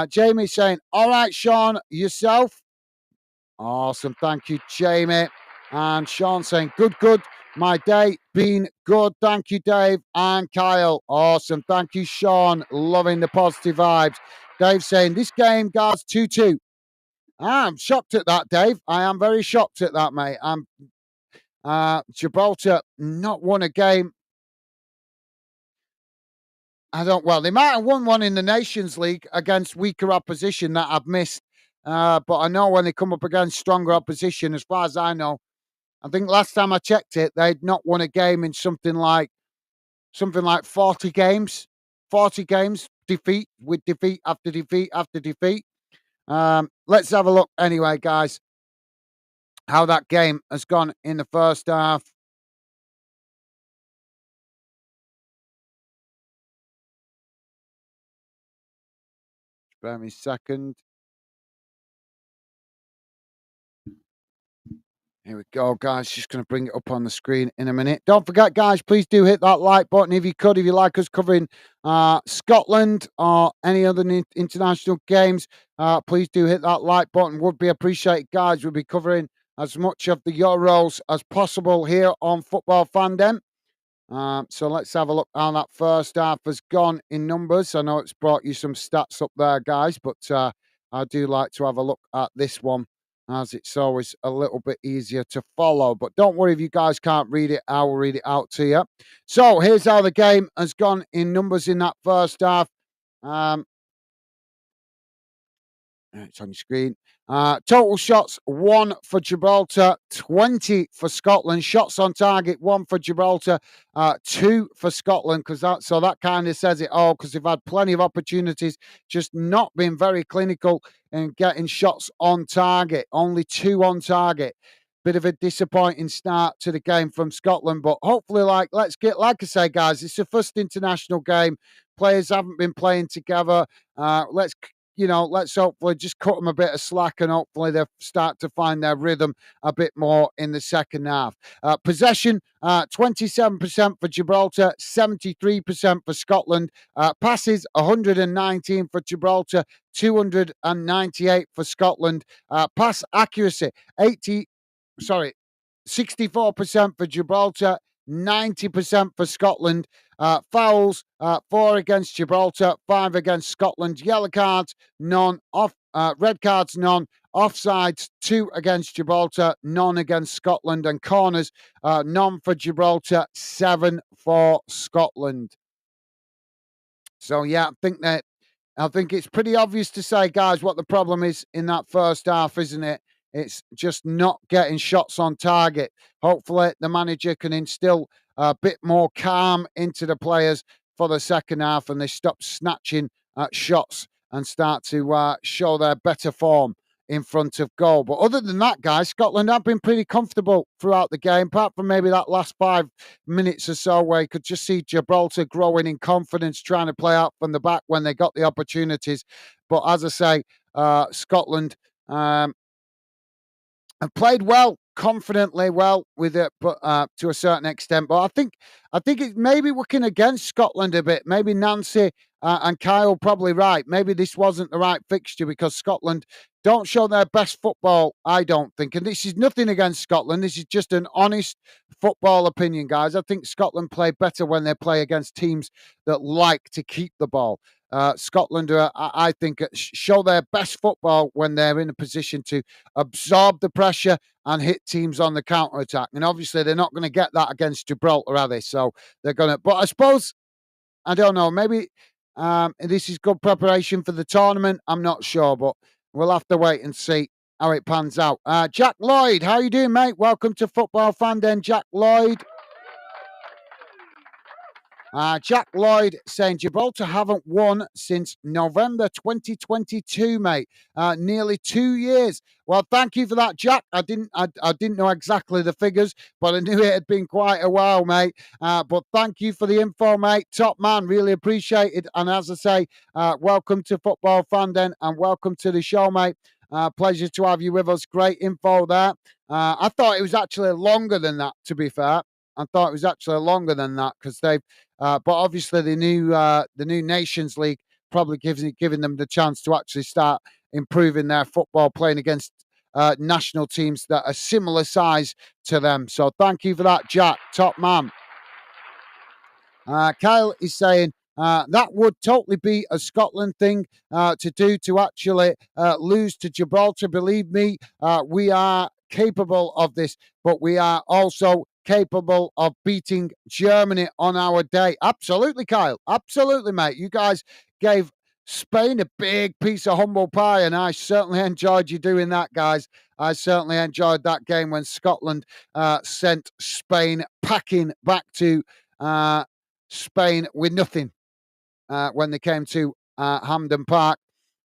Jamie saying, all right, Sean, yourself? Awesome. Thank you, Jamie. And Sean saying, good. My day been good. Thank you, Dave and Kyle. Awesome. Thank you, Sean. Loving the positive vibes. Dave saying, this game, guys, 2-2. I'm shocked at that, Dave. I am very shocked at that, mate. Gibraltar not won a game. They might have won one in the Nations League against weaker opposition that I've missed. But I know when they come up against stronger opposition, as far as I know, I think last time I checked it, they'd not won a game in something like 40 games. 40 games, defeat after defeat after defeat. Let's have a look anyway, guys, how that game has gone in the first half. Spare me a second. Here we go, guys. Just going to bring it up on the screen in a minute. Don't forget, guys, please do hit that like button if you could. If you like us covering Scotland or any other international games, please do hit that like button. Would be appreciated, guys. We'll be covering as much of the Euros as possible here on Football Fandom. So let's have a look how that first half has gone in numbers. I know it's brought you some stats up there, guys, but I do like to have a look at this one as it's always a little bit easier to follow. But don't worry if you guys can't read it, I will read it out to you. So here's how the game has gone in numbers in that first half. Um, it's on your screen. Total shots, 1 for Gibraltar, 20 for Scotland. Shots on target, 1 for Gibraltar, 2 for Scotland. So that kind of says it all, because they've had plenty of opportunities, just not been very clinical in getting shots on target. Only 2 on target. Bit of a disappointing start to the game from Scotland, but hopefully, like I say, guys, it's the first international game. Players haven't been playing together. Let's hopefully just cut them a bit of slack, and hopefully they'll start to find their rhythm a bit more in the second half. Possession, 27% for Gibraltar, 73% for Scotland. Passes, 119 for Gibraltar, 298 for Scotland. Pass accuracy, 64% for Gibraltar, 90% for Scotland. Fouls, 4 against Gibraltar, 5 against Scotland. Yellow cards, none. Red cards, none. Offsides, 2 against Gibraltar, none against Scotland. And corners, none for Gibraltar, 7 for Scotland. So, yeah, I think it's pretty obvious to say, guys, what the problem is in that first half, isn't it? It's just not getting shots on target. Hopefully, the manager can instill a bit more calm into the players for the second half, and they stop snatching at shots and start to show their better form in front of goal. But other than that, guys, Scotland have been pretty comfortable throughout the game, apart from maybe that last 5 minutes or so where you could just see Gibraltar growing in confidence, trying to play out from the back when they got the opportunities. But as I say, Scotland have played well, confidently well with it, but to a certain extent. But I think it's maybe working against Scotland a bit. Maybe Nancy and Kyle probably right. Maybe this wasn't the right fixture because Scotland don't show their best football, I don't think. And this is nothing against Scotland. This is just an honest football opinion, guys. I think Scotland play better when they play against teams that like to keep the ball. Scotland, I think, show their best football when they're in a position to absorb the pressure and hit teams on the counter attack. And obviously, they're not going to get that against Gibraltar, are they? So they're going to. But I suppose, I don't know, maybe this is good preparation for the tournament. I'm not sure, but we'll have to wait and see how it pans out. Jack Lloyd, how you doing, mate? Welcome to Football Fan Den, Jack Lloyd. Jack Lloyd saying Gibraltar haven't won since November 2022, mate. Nearly 2 years. Well, thank you for that, Jack. I didn't know exactly the figures, but I knew it had been quite a while, mate. But thank you for the info, mate. Top man, really appreciate it. And as I say, welcome to Football Fandom and welcome to the show, mate. Pleasure to have you with us. Great info there. I thought it was actually longer than that, to be fair. I thought it was actually longer than that because but obviously the new Nations League probably giving them the chance to actually start improving their football, playing against national teams that are similar size to them. So thank you for that, Jack. Top man. Kyle is saying that would totally be a Scotland thing to do, to actually lose to Gibraltar. Believe me, we are capable of this, but we are also capable of beating Germany on our day. Absolutely, Kyle. Absolutely, mate. You guys gave Spain a big piece of humble pie, and I certainly enjoyed you doing that, guys. I certainly enjoyed that game when Scotland sent Spain packing back to Spain with nothing when they came to Hampden Park.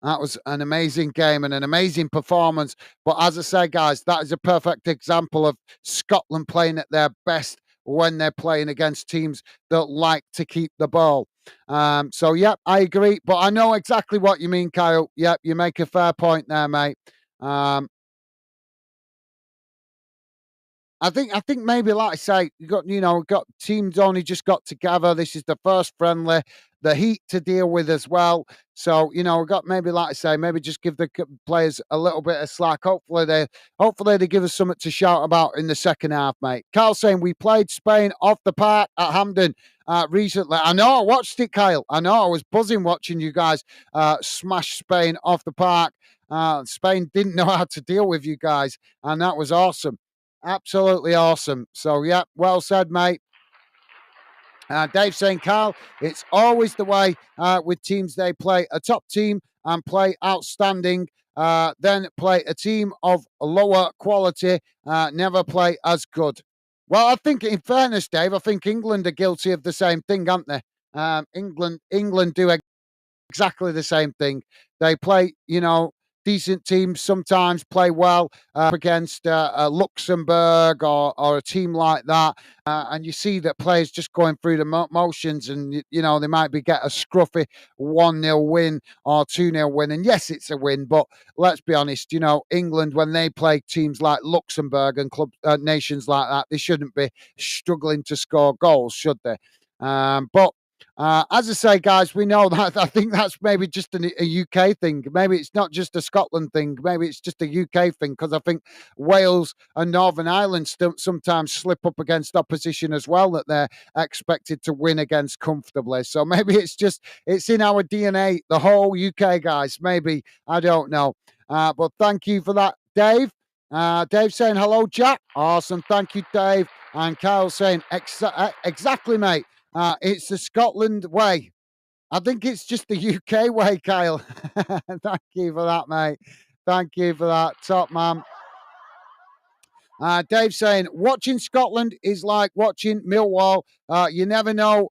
That was an amazing game and an amazing performance. But as I say, guys, that is a perfect example of Scotland playing at their best when they're playing against teams that like to keep the ball. So, yeah, I agree. But I know exactly what you mean, Kyle. Yep, you make a fair point there, mate. I think maybe like I say, got teams only just got together. This is the first friendly, the heat to deal with as well. So we got maybe like I say, maybe just give the players a little bit of slack. Hopefully they give us something to shout about in the second half, mate. Carl saying we played Spain off the park at Hampden recently. I know I watched it, Kyle. I know I was buzzing watching you guys smash Spain off the park. Spain didn't know how to deal with you guys, and that was awesome. Absolutely awesome. So, yeah, well said, mate. Dave saying, Carl, it's always the way with teams. They play a top team and play outstanding, then play a team of lower quality, never play as good. Well, I think, in fairness, Dave, I think England are guilty of the same thing, aren't they? England do exactly the same thing. They play, decent teams sometimes play well against Luxembourg or a team like that. And you see that players just going through the motions and, they might get a scruffy 1-0 win or 2-0 win. And yes, it's a win, but let's be honest, England, when they play teams like Luxembourg and nations like that, they shouldn't be struggling to score goals, should they? But as I say, guys, we know that. I think that's maybe just a UK thing. Maybe it's not just a Scotland thing. Maybe it's just a UK thing because I think Wales and Northern Ireland sometimes slip up against opposition as well that they're expected to win against comfortably. So maybe it's in our DNA, the whole UK, guys. Maybe, I don't know. But thank you for that, Dave. Dave saying, hello, Jack. Awesome. Thank you, Dave. And Kyle saying, exactly, mate. It's the Scotland way. I think it's just the UK way, Kyle. Thank you for that, mate. Thank you for that, top man. Dave saying, watching Scotland is like watching Millwall. You never know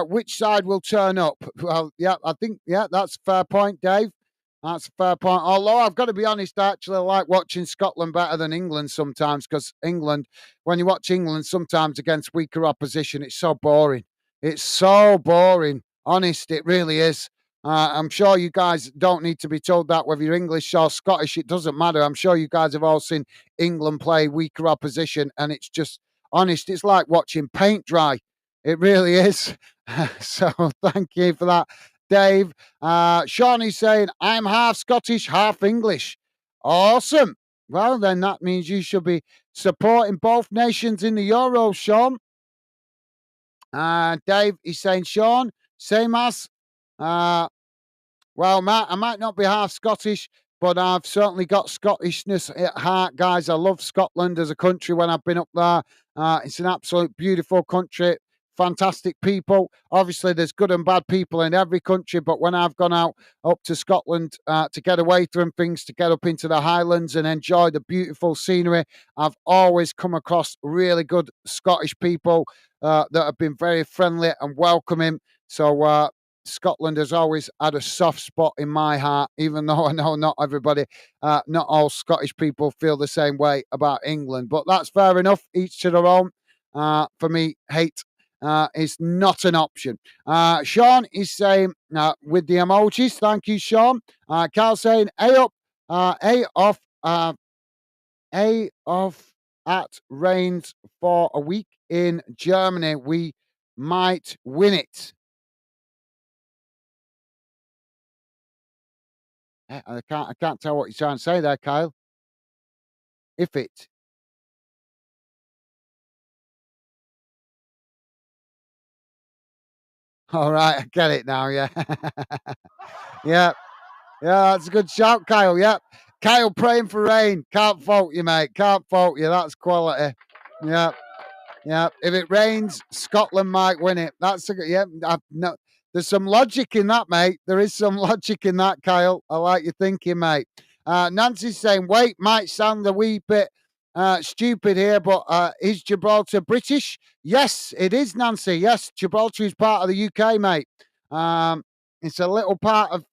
which side will turn up. Well, yeah, I think, that's a fair point, Dave. That's a fair point. Although I've got to be honest, I actually like watching Scotland better than England sometimes because England, when you watch England sometimes against weaker opposition, it's so boring. It's so boring. Honest, it really is. I'm sure you guys don't need to be told that whether you're English or Scottish. It doesn't matter. I'm sure you guys have all seen England play weaker opposition, and it's just honest. It's like watching paint dry. It really is. So thank you for that, Dave. Sean is saying, I'm half Scottish, half English. Awesome. Well, then that means you should be supporting both nations in the Euros, Sean. Dave is saying, Sean, same as. Well, Matt, I might not be half Scottish, but I've certainly got Scottishness at heart, guys. I love Scotland as a country when I've been up there. It's an absolute beautiful country, fantastic people. Obviously, there's good and bad people in every country, but when I've gone out up to Scotland to get away from things, to get up into the Highlands and enjoy the beautiful scenery, I've always come across really good Scottish people that have been very friendly and welcoming. So, Scotland has always had a soft spot in my heart, even though I know not everybody, not all Scottish people feel the same way about England. But that's fair enough, each to their own. For me, hate is not an option. Sean is saying, with the emojis, thank you, Sean. Carl saying, A up, A off, A off at Reigns for a week in Germany. We might win it. I can't tell what you're trying to say there, Kyle. If it. All right, I get it now. Yeah. Yeah. Yeah, that's a good shout, Kyle. Yep. Kyle praying for rain. Can't fault you, mate. Can't fault you. That's quality. Yeah. Yeah. If it rains, Scotland might win it. That's a good, yeah. No, there's some logic in that, mate. There is some logic in that, Kyle. I like your thinking, mate. Nancy's saying, wait, might sound a wee bit stupid here, but is Gibraltar British? Yes, it is, Nancy. Yes, Gibraltar is part of the UK, mate. It's a little part of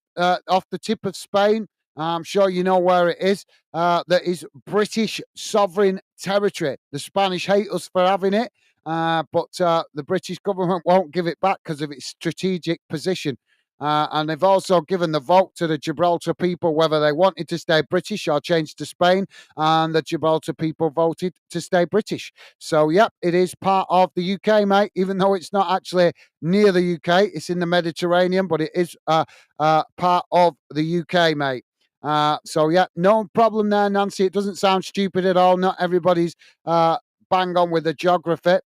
off the tip of Spain. I'm sure you know where it is. That is British sovereign territory. The Spanish hate us for having it, but the British government won't give it back because of its strategic position. And they've also given the vote to the Gibraltar people whether they wanted to stay British or change to Spain. And the Gibraltar people voted to stay British. So, yep, it is part of the UK, mate, even though it's not actually near the UK. It's in the Mediterranean, but it is part of the UK, mate. So, yeah, no problem there, Nancy. It doesn't sound stupid at all. Not everybody's bang on with the geography.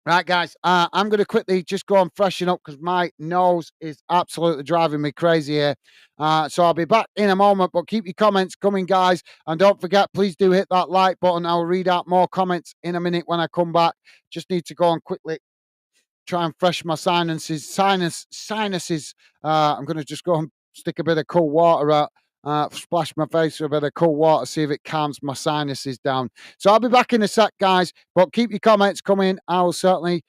Right, guys, I'm going to quickly just go and freshen up because my nose is absolutely driving me crazy here. So I'll be back in a moment, but keep your comments coming, guys. And don't forget, please do hit that like button. I'll read out more comments in a minute when I come back. Just need to go and quickly try and fresh my sinuses. I'm going to just go and stick a bit of cold water out. Splash my face with a bit of cold water, see if it calms my sinuses down. So I'll be back in a sec, guys. But keep your comments coming. I will certainly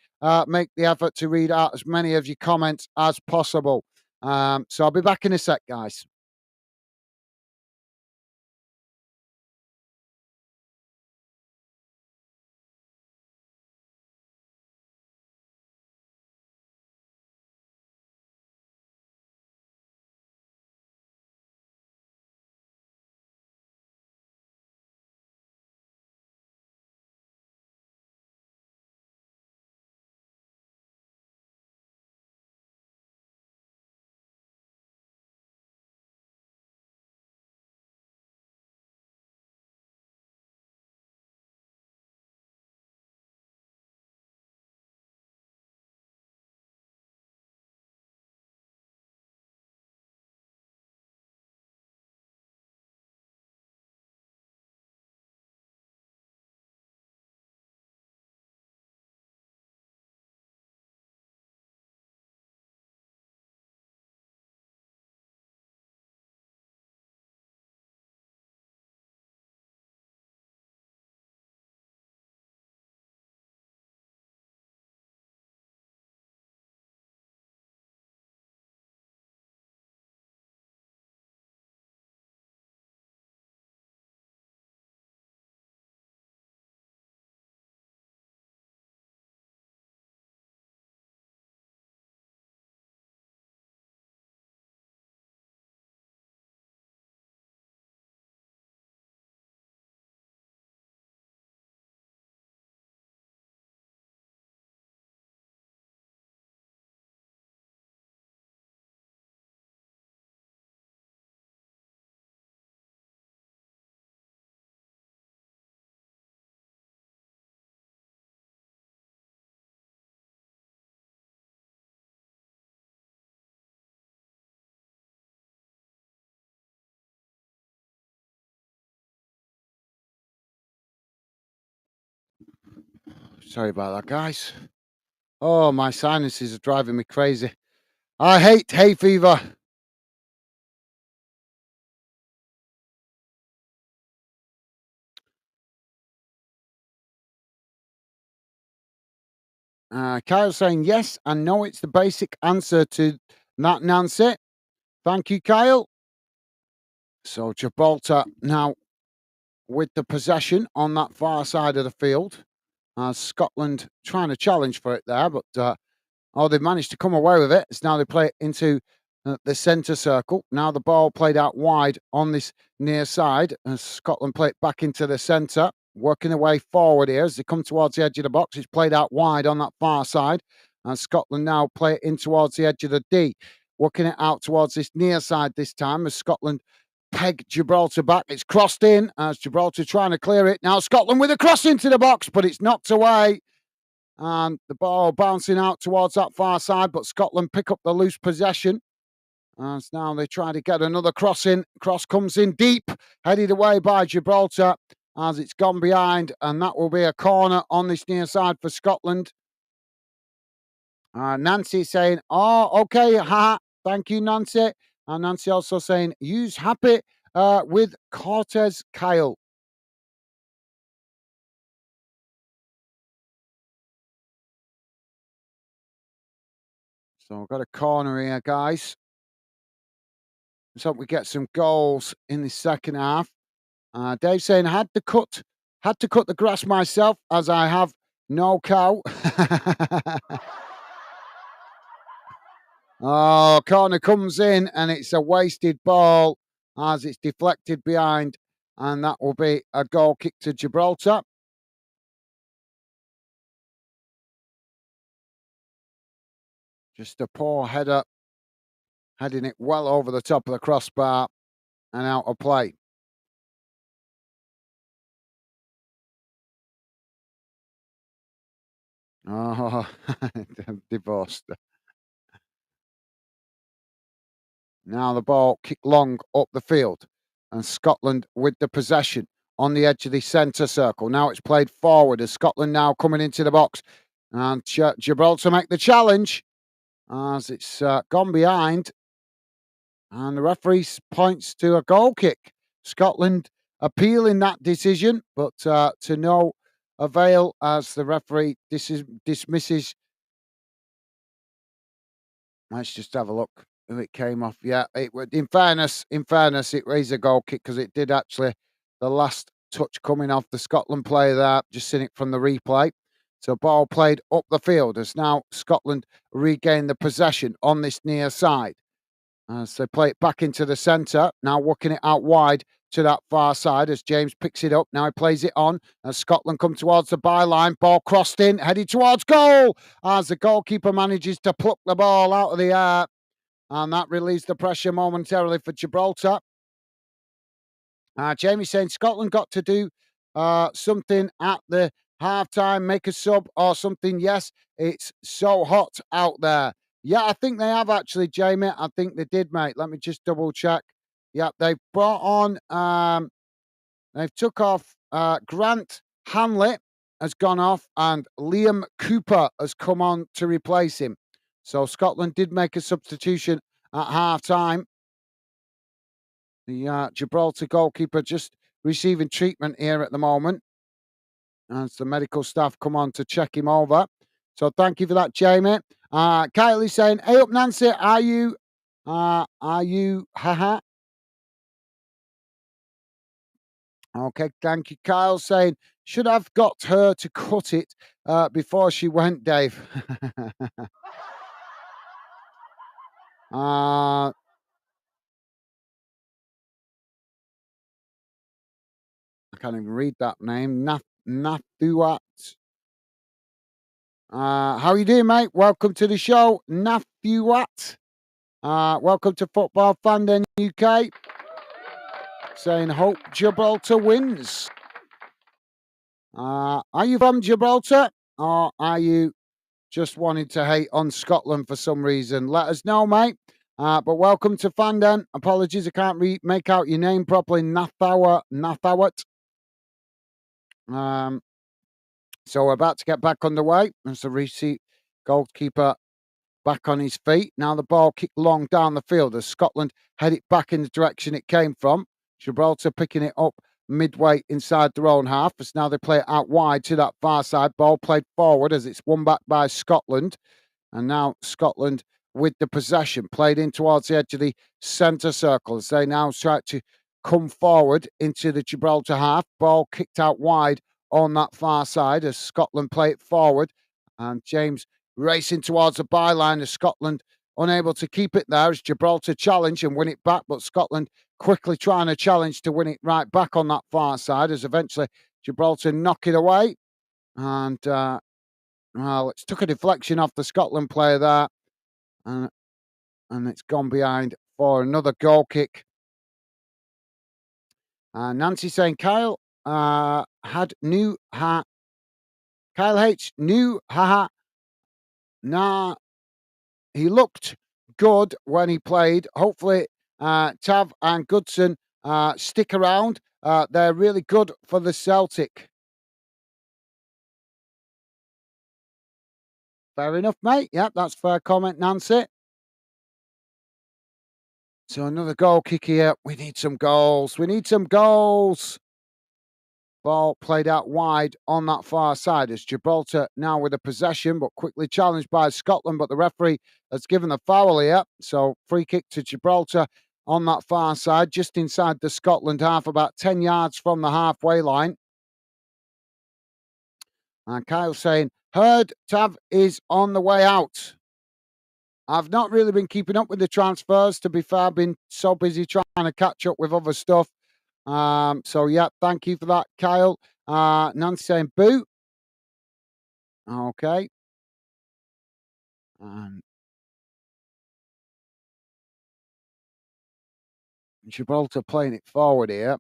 make the effort to read out as many of your comments as possible. So I'll be back in a sec, guys. Sorry about that, guys. Oh, my sinuses are driving me crazy. I hate hay fever. Kyle's saying yes, I know it's the basic answer to that, Nancy. Thank you, Kyle. So Gibraltar now with the possession on that far side of the field. Scotland trying to challenge for it there, but they've managed to come away with it. It's now they play it into the centre circle. Now the ball played out wide on this near side, and Scotland play it back into the centre, working their way forward here as they come towards the edge of the box. It's played out wide on that far side, and Scotland now play it in towards the edge of the D, working it out towards this near side this time as Scotland peg Gibraltar back. It's crossed in as Gibraltar trying to clear it. Now Scotland with a cross into the box, but it's knocked away. And the ball bouncing out towards that far side, but Scotland pick up the loose possession. As now they try to get another cross in. Cross comes in deep, headed away by Gibraltar as it's gone behind, and that will be a corner on this near side for Scotland. Nancy saying, "Oh, okay, ha, thank you, Nancy." And Nancy also saying, "Use happy with Cortez Kyle." So we've got a corner here, guys. Let's hope we get some goals in the second half. Dave saying had to cut the grass myself as I have no cow. Oh, corner comes in and it's a wasted ball as it's deflected behind, and that will be a goal kick to Gibraltar. Just a poor header, heading it well over the top of the crossbar and out of play. Oh, divorced. Now the ball kicked long up the field, and Scotland with the possession on the edge of the centre circle. Now it's played forward as Scotland now coming into the box, and Gibraltar make the challenge as it's gone behind, and the referee points to a goal kick. Scotland appealing that decision, but to no avail as the referee dismisses. Let's just have a look who it came off. Yeah, it would. In fairness, it was a goal kick because it did actually the last touch coming off the Scotland player there. Just seeing it from the replay. So ball played up the field as now Scotland regain the possession on this near side. As they play it back into the centre, now working it out wide to that far side as James picks it up. Now he plays it on as Scotland come towards the byline. Ball crossed in, headed towards goal as the goalkeeper manages to pluck the ball out of the air. And that relieves the pressure momentarily for Gibraltar. Jamie saying Scotland got to do something at the half time, make a sub or something. Yes, it's so hot out there. Yeah, I think they have actually, Jamie. I think they did, mate. Let me just double check. Yeah, they've brought on, they've took off Grant Hanley has gone off and Liam Cooper has come on to replace him. So Scotland did make a substitution at half time. The Gibraltar goalkeeper just receiving treatment here at the moment as the medical staff come on to check him over. So thank you for that, Jamie. Kyle is saying, "Hey up, Nancy, are you, haha?" Okay, thank you. Kyle saying, "Should have got her to cut it before she went, Dave." uh, I can't even read that name. Nathuat. How are you doing, mate? Welcome to the show, Nathuat. Welcome to Football Fandom UK. Saying hope Gibraltar wins. Are you from Gibraltar or are you just wanting to hate on Scotland for some reason? Let us know, mate. But welcome to Fandom. Apologies, I can't make out your name properly. Nathawat. So we're about to get back underway. As the receipt goalkeeper back on his feet. Now the ball kicked long down the field as Scotland head it back in the direction it came from. Gibraltar picking it up midway inside their own half. As now they play it out wide to that far side. Ball played forward as it's won back by Scotland. And now Scotland with the possession played in towards the edge of the centre circle as they now try to come forward into the Gibraltar half. Ball kicked out wide on that far side as Scotland play it forward. And James racing towards the byline as Scotland unable to keep it there as Gibraltar challenge and win it back, but Scotland quickly trying to challenge to win it right back on that far side as eventually Gibraltar knock it away. And well, it's took a deflection off the Scotland player there, and it's gone behind for another goal kick. Nancy saying Kyle had new ha. Kyle H new haha. Nah, he looked good when he played. Hopefully, Tav and Goodson stick around. They're really good for the Celtic. Fair enough, mate. Yep, that's fair comment, Nancy. So another goal kick here. We need some goals. We need some goals. Ball played out wide on that far side as Gibraltar now with a possession, but quickly challenged by Scotland. But the referee has given the foul here. So free kick to Gibraltar on that far side, just inside the Scotland half, about 10 yards from the halfway line. And Kyle saying, heard Tav is on the way out. I've not really been keeping up with the transfers, to be fair. I've been so busy trying to catch up with other stuff. So yeah, thank you for that, Kyle. Nancy saying boo. Okay. And Gibraltar playing it forward here.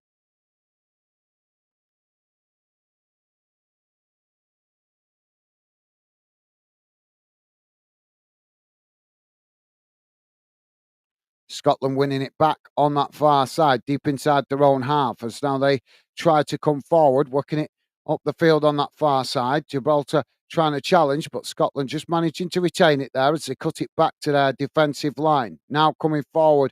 Scotland winning it back on that far side, deep inside their own half, as now they try to come forward, working it up the field on that far side. Gibraltar trying to challenge, but Scotland just managing to retain it there as they cut it back to their defensive line. Now coming forward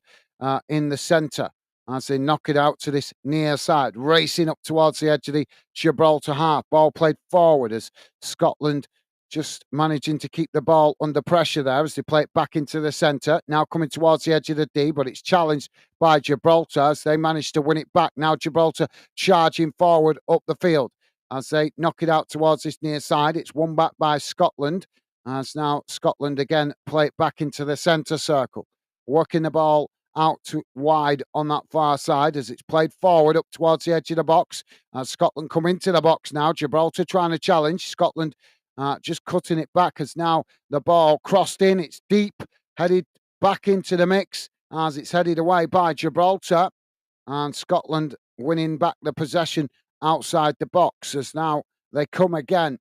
in the centre as they knock it out to this near side, racing up towards the edge of the Gibraltar half. Ball played forward as Scotland just managing to keep the ball under pressure there as they play it back into the centre. Now coming towards the edge of the D, but it's challenged by Gibraltar as they manage to win it back. Now Gibraltar charging forward up the field as they knock it out towards this near side. It's won back by Scotland as now Scotland again play it back into the centre circle, working the ball out to wide on that far side as it's played forward up towards the edge of the box. As Scotland come into the box now, Gibraltar trying to challenge. Scotland just cutting it back as now the ball crossed in. It's deep, headed back into the mix as it's headed away by Gibraltar. And Scotland winning back the possession outside the box as now they come again,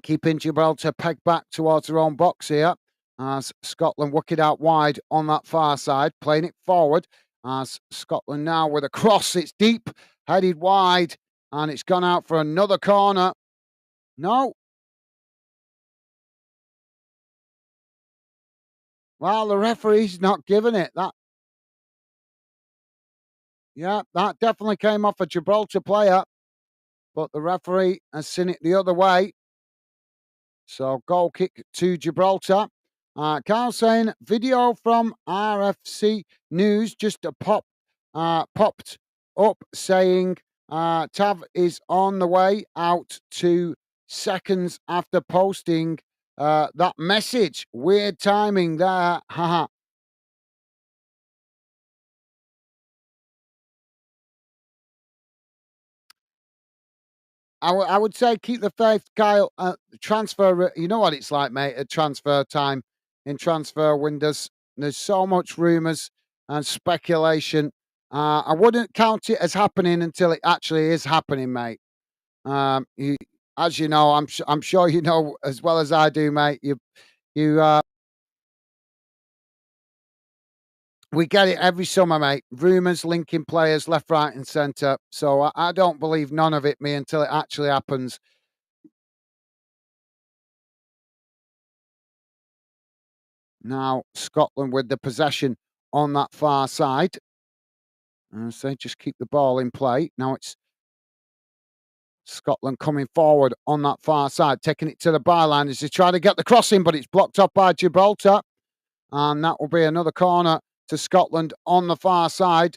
keeping Gibraltar pegged back towards their own box here. As Scotland work it out wide on that far side, playing it forward. As Scotland now with a cross, it's deep, headed wide, and it's gone out for another corner. No, well, the referee's not giving it. That definitely came off a Gibraltar player, but the referee has seen it the other way. So goal kick to Gibraltar. Carl saying video from RFC News just popped up saying Tav is on the way out 2 seconds after posting that message. Weird timing there. Haha. I would say keep the faith, Kyle. Transfer, you know what it's like, mate, at transfer time, in transfer windows. There's so much rumours and speculation. I wouldn't count it as happening until it actually is happening, mate. You, as you know, I'm sure you know as well as I do, mate. You we get it every summer, mate. Rumours linking players left, right, and centre. So I don't believe none of it, me, until it actually happens. Now, Scotland with the possession on that far side. As they just keep the ball in play. Now it's Scotland coming forward on that far side, taking it to the byline as they try to get the crossing, but it's blocked off by Gibraltar. And that will be another corner to Scotland on the far side.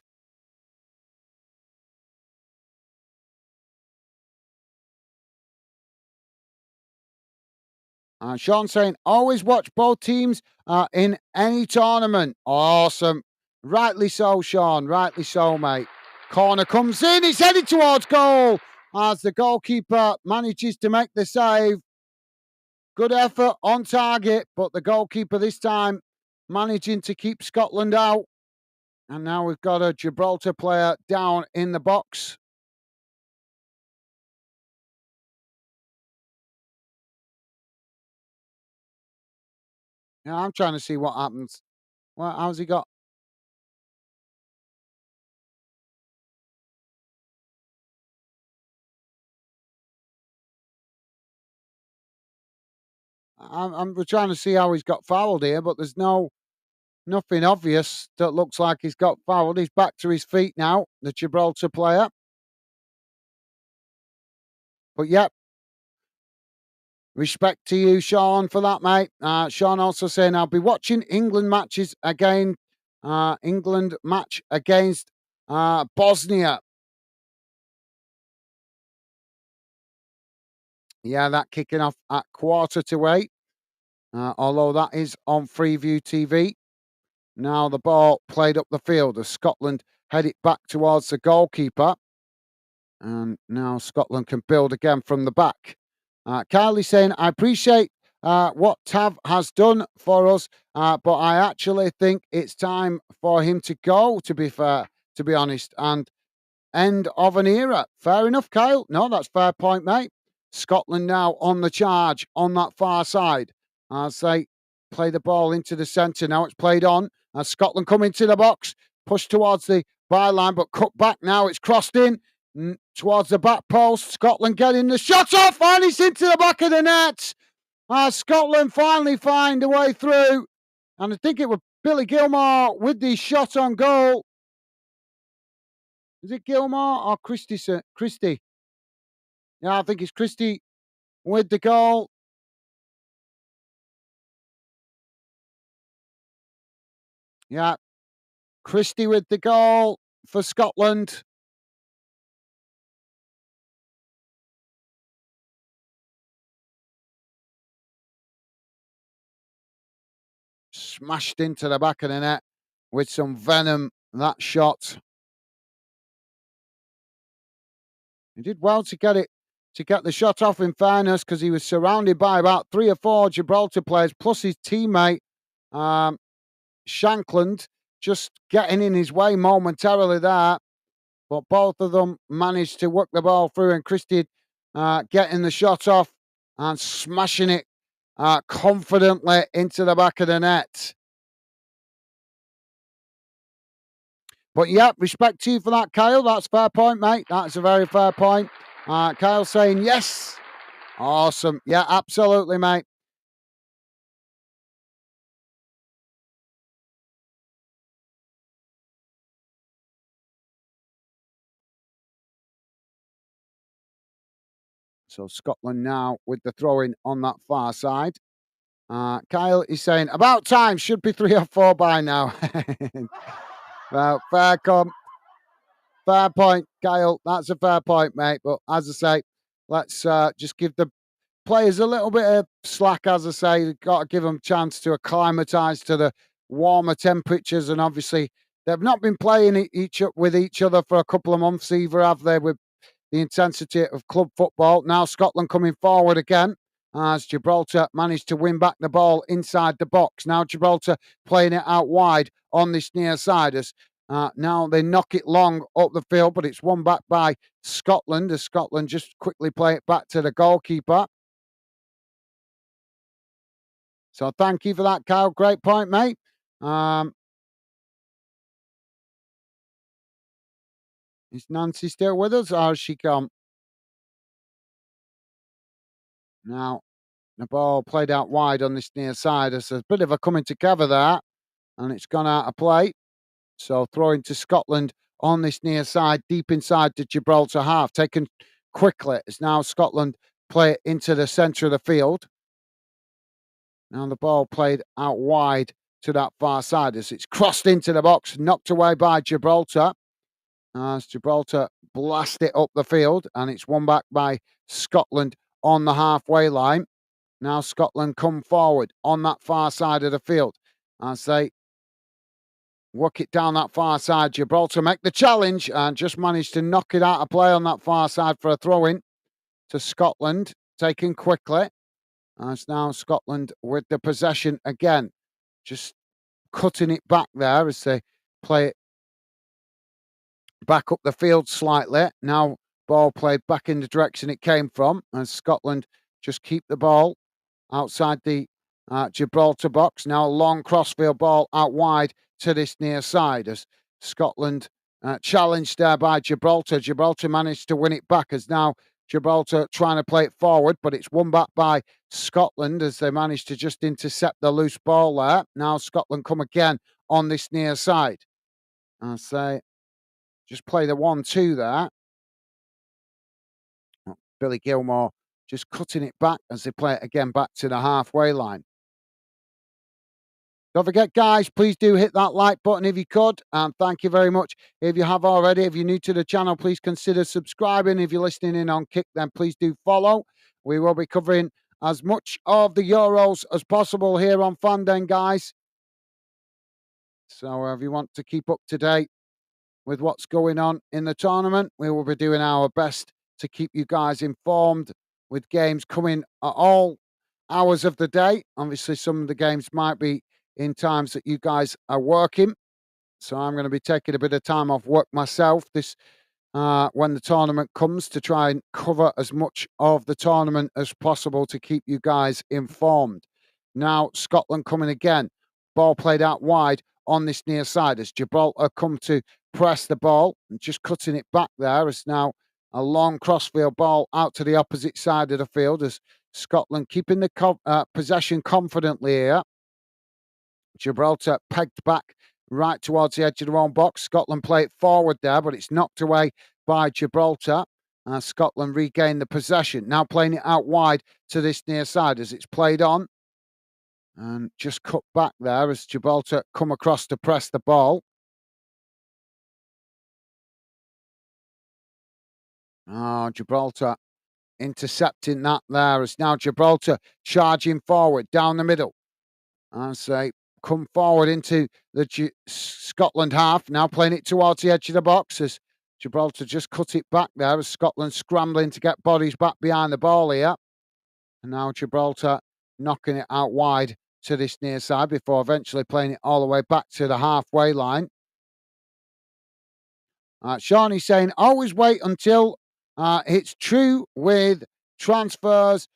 Sean saying, always watch both teams in any tournament. Awesome. Rightly so, Sean. Rightly so, mate. Corner comes in. It's headed towards goal as the goalkeeper manages to make the save. Good effort on target, but the goalkeeper this time managing to keep Scotland out. And now we've got a Gibraltar player down in the box. Now I'm trying to see what happens. Well, how's he got? We're trying to see how he's got fouled here, but there's nothing obvious that looks like he's got fouled. He's back to his feet now, the Gibraltar player. But yeah, respect to you, Sean, for that, mate. Sean also saying I'll be watching England matches again. England match against Bosnia. Yeah, that kicking off at 7:45. although that is on Freeview TV. Now the ball played up the field as Scotland head it back towards the goalkeeper. And now Scotland can build again from the back. Kylie's saying, I appreciate what Tav has done for us, but I actually think it's time for him to go, to be fair, to be honest. And end of an era. Fair enough, Kyle. No, that's fair point, mate. Scotland now on the charge on that far side as they play the ball into the centre. Now it's played on as Scotland come into the box, push towards the byline, but cut back now. It's crossed in towards the back post. Scotland getting the shot off, and it's into the back of the net. Scotland finally find a way through, and I think it was Billy Gilmore with the shot on goal. Is it Gilmore or Christie? Christie. Yeah, I think it's Christie with the goal. Yeah, Christie with the goal for Scotland. Smashed into the back of the net with some venom, that shot. He did well to get the shot off, in fairness, because he was surrounded by about 3 or 4 Gibraltar players, plus his teammate, Shankland, just getting in his way momentarily there. But both of them managed to work the ball through, and Christie getting the shot off and smashing it confidently into the back of the net. But yeah, respect to you for that, Kyle. That's a fair point, mate. That's a very fair point. Kyle saying yes. Awesome. Yeah, absolutely, mate. So Scotland now with the throw-in on that far side. Kyle is saying, about time, should be 3 or 4 by now. Well, fair point, Kyle. That's a fair point, mate. But as I say, let's just give the players a little bit of slack. As I say, you've got to give them a chance to acclimatise to the warmer temperatures. And obviously, they've not been playing with each other for a couple of months either, have they, with the intensity of club football. Now Scotland coming forward again as Gibraltar managed to win back the ball inside the box. Now Gibraltar playing it out wide on this near side as now they knock it long up the field, but it's won back by Scotland as Scotland just quickly play it back to the goalkeeper. So thank you for that, Kyle. Great point, mate. Is Nancy still with us or has she gone? Now, the ball played out wide on this near side. There's a bit of a coming together there, and it's gone out of play. So throwing to Scotland on this near side, deep inside the Gibraltar half, taken quickly. It's now Scotland play it into the centre of the field. Now the ball played out wide to that far side as it's crossed into the box, knocked away by Gibraltar. As Gibraltar blast it up the field, and it's won back by Scotland on the halfway line. Now Scotland come forward on that far side of the field as they work it down that far side. Gibraltar make the challenge and just managed to knock it out of play on that far side for a throw-in to Scotland, taken quickly. As now Scotland with the possession again, just cutting it back there as they play it back up the field slightly. Now ball played back in the direction it came from as Scotland just keep the ball outside the Gibraltar box. Now a long crossfield ball out wide to this near side as Scotland challenged there by Gibraltar. Gibraltar managed to win it back as now Gibraltar trying to play it forward, but it's won back by Scotland as they managed to just intercept the loose ball there. Now Scotland come again on this near side. As they just play the 1-2 there. Billy Gilmore just cutting it back as they play it again back to the halfway line. Don't forget, guys, please do hit that like button if you could. And thank you very much if you have already. If you're new to the channel, please consider subscribing. If you're listening in on Kick, then please do follow. We will be covering as much of the Euros as possible here on Fandom, guys. So if you want to keep up to date with what's going on in the tournament, we will be doing our best to keep you guys informed with games coming at all hours of the day. Obviously, some of the games might be in times that you guys are working. So I'm going to be taking a bit of time off work myself this when the tournament comes to try and cover as much of the tournament as possible to keep you guys informed. Now, Scotland coming again. Ball played out wide on this near side as Gibraltar come to press the ball and just cutting it back there. It's now a long crossfield ball out to the opposite side of the field as Scotland keeping the possession confidently here. Gibraltar pegged back right towards the edge of their own box. Scotland play it forward there, but it's knocked away by Gibraltar. Scotland regain the possession. Now playing it out wide to this near side as it's played on. And just cut back there as Gibraltar come across to press the ball. Oh, Gibraltar intercepting that there as now Gibraltar charging forward down the middle. I say come forward into the Scotland half. Now playing it towards the edge of the box as Gibraltar just cut it back there as Scotland scrambling to get bodies back behind the ball here. And now Gibraltar knocking it out wide to this near side before eventually playing it all the way back to the halfway line. Sean is saying, always wait until it's true with transfers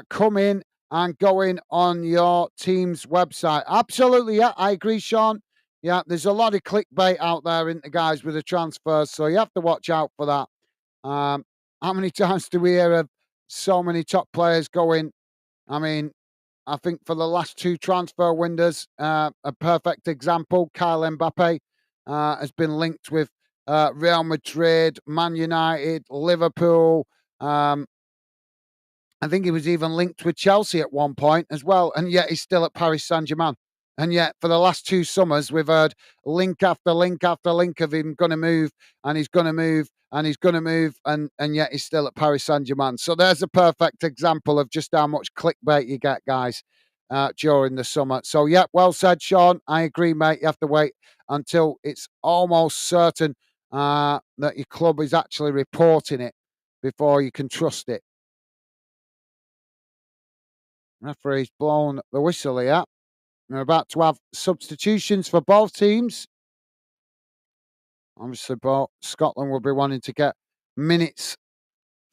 coming and going on your team's website. Absolutely, yeah, I agree, Sean. Yeah, there's a lot of clickbait out there, isn't there, guys, with the transfers, so you have to watch out for that. How many times do we hear of so many top players going? I mean, I think for the last two transfer windows, a perfect example, Kyle Mbappe has been linked with Real Madrid, Man United, Liverpool. I think he was even linked with Chelsea at one point as well, and yet he's still at Paris Saint-Germain. And yet, for the last two summers, we've heard link after link after link of him going to move, and he's going to move, and he's going to move, and yet he's still at Paris Saint-Germain. So there's a perfect example of just how much clickbait you get, guys, during the summer. So, yeah, well said, Sean. I agree, mate. You have to wait until it's almost certain that your club is actually reporting it before you can trust it. Referee's blown the whistle here. We're about to have substitutions for both teams. Obviously, both Scotland will be wanting to get minutes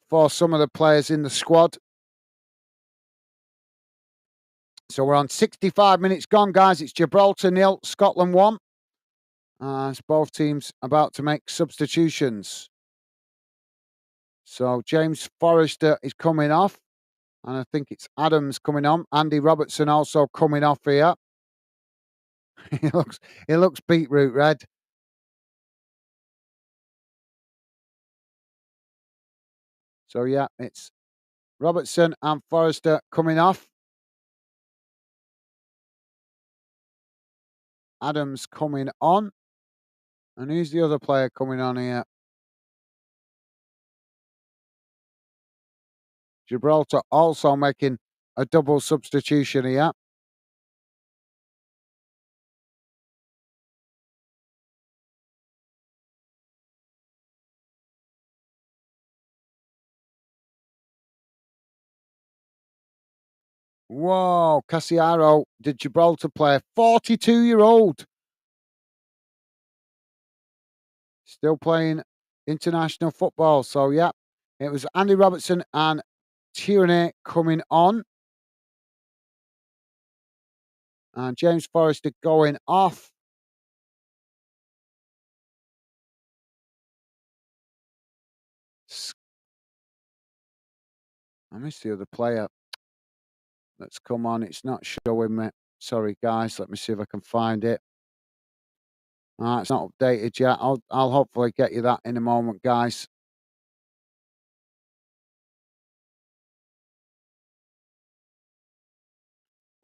for some of the players in the squad. So we're on 65 minutes gone, guys. It's Gibraltar 0, Scotland 1. As both teams about to make substitutions. So James Forrester is coming off. And I think it's Adams coming on. Andy Robertson also coming off here. He looks beetroot red. So yeah, it's Robertson and Forrester coming off. Adams coming on. And who's the other player coming on here? Gibraltar also making a double substitution here. Whoa, Casiaro, the Gibraltar player, 42-year-old. Still playing international football. So, yeah, it was Andy Robertson and Tierney coming on. And James Forrester going off. I missed the other player that's come on. It's not showing me. Sorry, guys. Let me see if I can find it. It's not updated yet. I'll hopefully get you that in a moment, guys.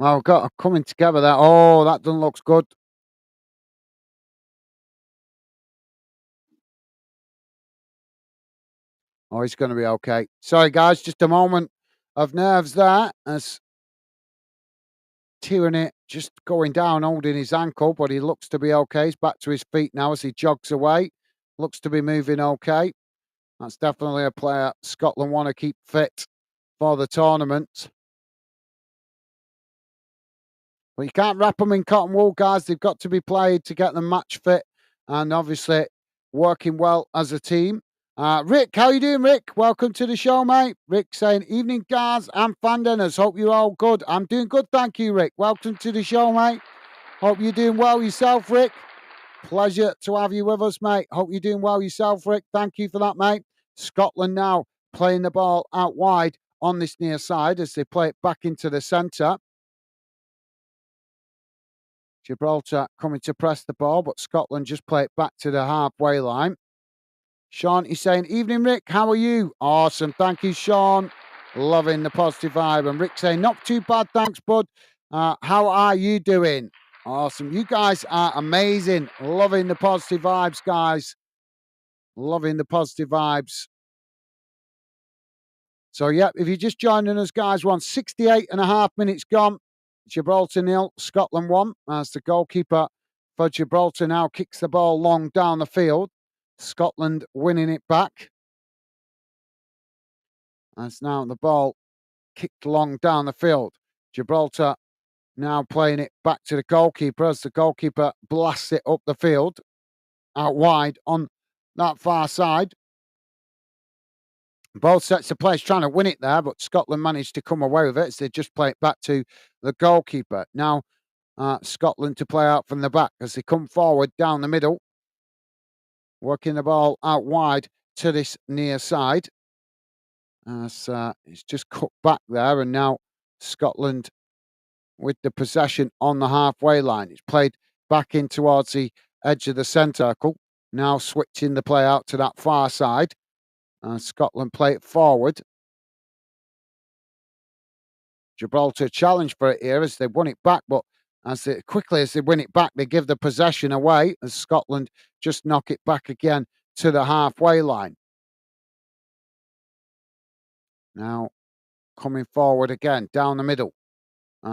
Well, we've got coming together there. Oh, that doesn't look good. Oh, it's going to be okay. Sorry, guys, just a moment. of nerves there as Tierney just going down, holding his ankle, but he looks to be okay. He's back to his feet now as he jogs away. Looks to be moving okay. That's definitely a player Scotland want to keep fit for the tournament. But you can't wrap them in cotton wool, guys. They've got to be played to get them match fit and obviously working well as a team. Rick, how you doing, Rick? Welcome to the show, mate. Rick saying, evening, guys and fan dinners. Hope you're all good. I'm doing good, thank you, Rick. Welcome to the show, mate. Hope you're doing well yourself, Rick. Pleasure to have you with us, mate. Hope you're doing well yourself, Rick. Thank you for that, mate. Scotland now playing the ball out wide on this near side as they play it back into the centre. Gibraltar coming to press the ball, but Scotland just play it back to the halfway line. Sean is saying, evening, Rick. How are you? Awesome. Thank you, Sean. Loving the positive vibe. And Rick saying, not too bad. Thanks, bud. How are you doing? Awesome. You guys are amazing. Loving the positive vibes, guys. Loving the positive vibes. So, yeah, if you're just joining us, guys, we're on 68 and a half minutes gone. Gibraltar 0, Scotland 1, as the goalkeeper for Gibraltar now kicks the ball long down the field. Scotland winning it back. As now the ball kicked long down the field. Gibraltar now playing it back to the goalkeeper as the goalkeeper blasts it up the field, out wide on that far side. Both sets of players trying to win it there, but Scotland managed to come away with it as they just play it back to the goalkeeper. Now, Scotland to play out from the back as they come forward down the middle, working the ball out wide to this near side. As it's just cut back there, and now Scotland with the possession on the halfway line. It's played back in towards the edge of the centre circle. Now switching the play out to that far side. Scotland play it forward. Gibraltar challenge for it here as they won it back, but quickly as they win it back, they give the possession away as Scotland just knock it back again to the halfway line. Now coming forward again down the middle.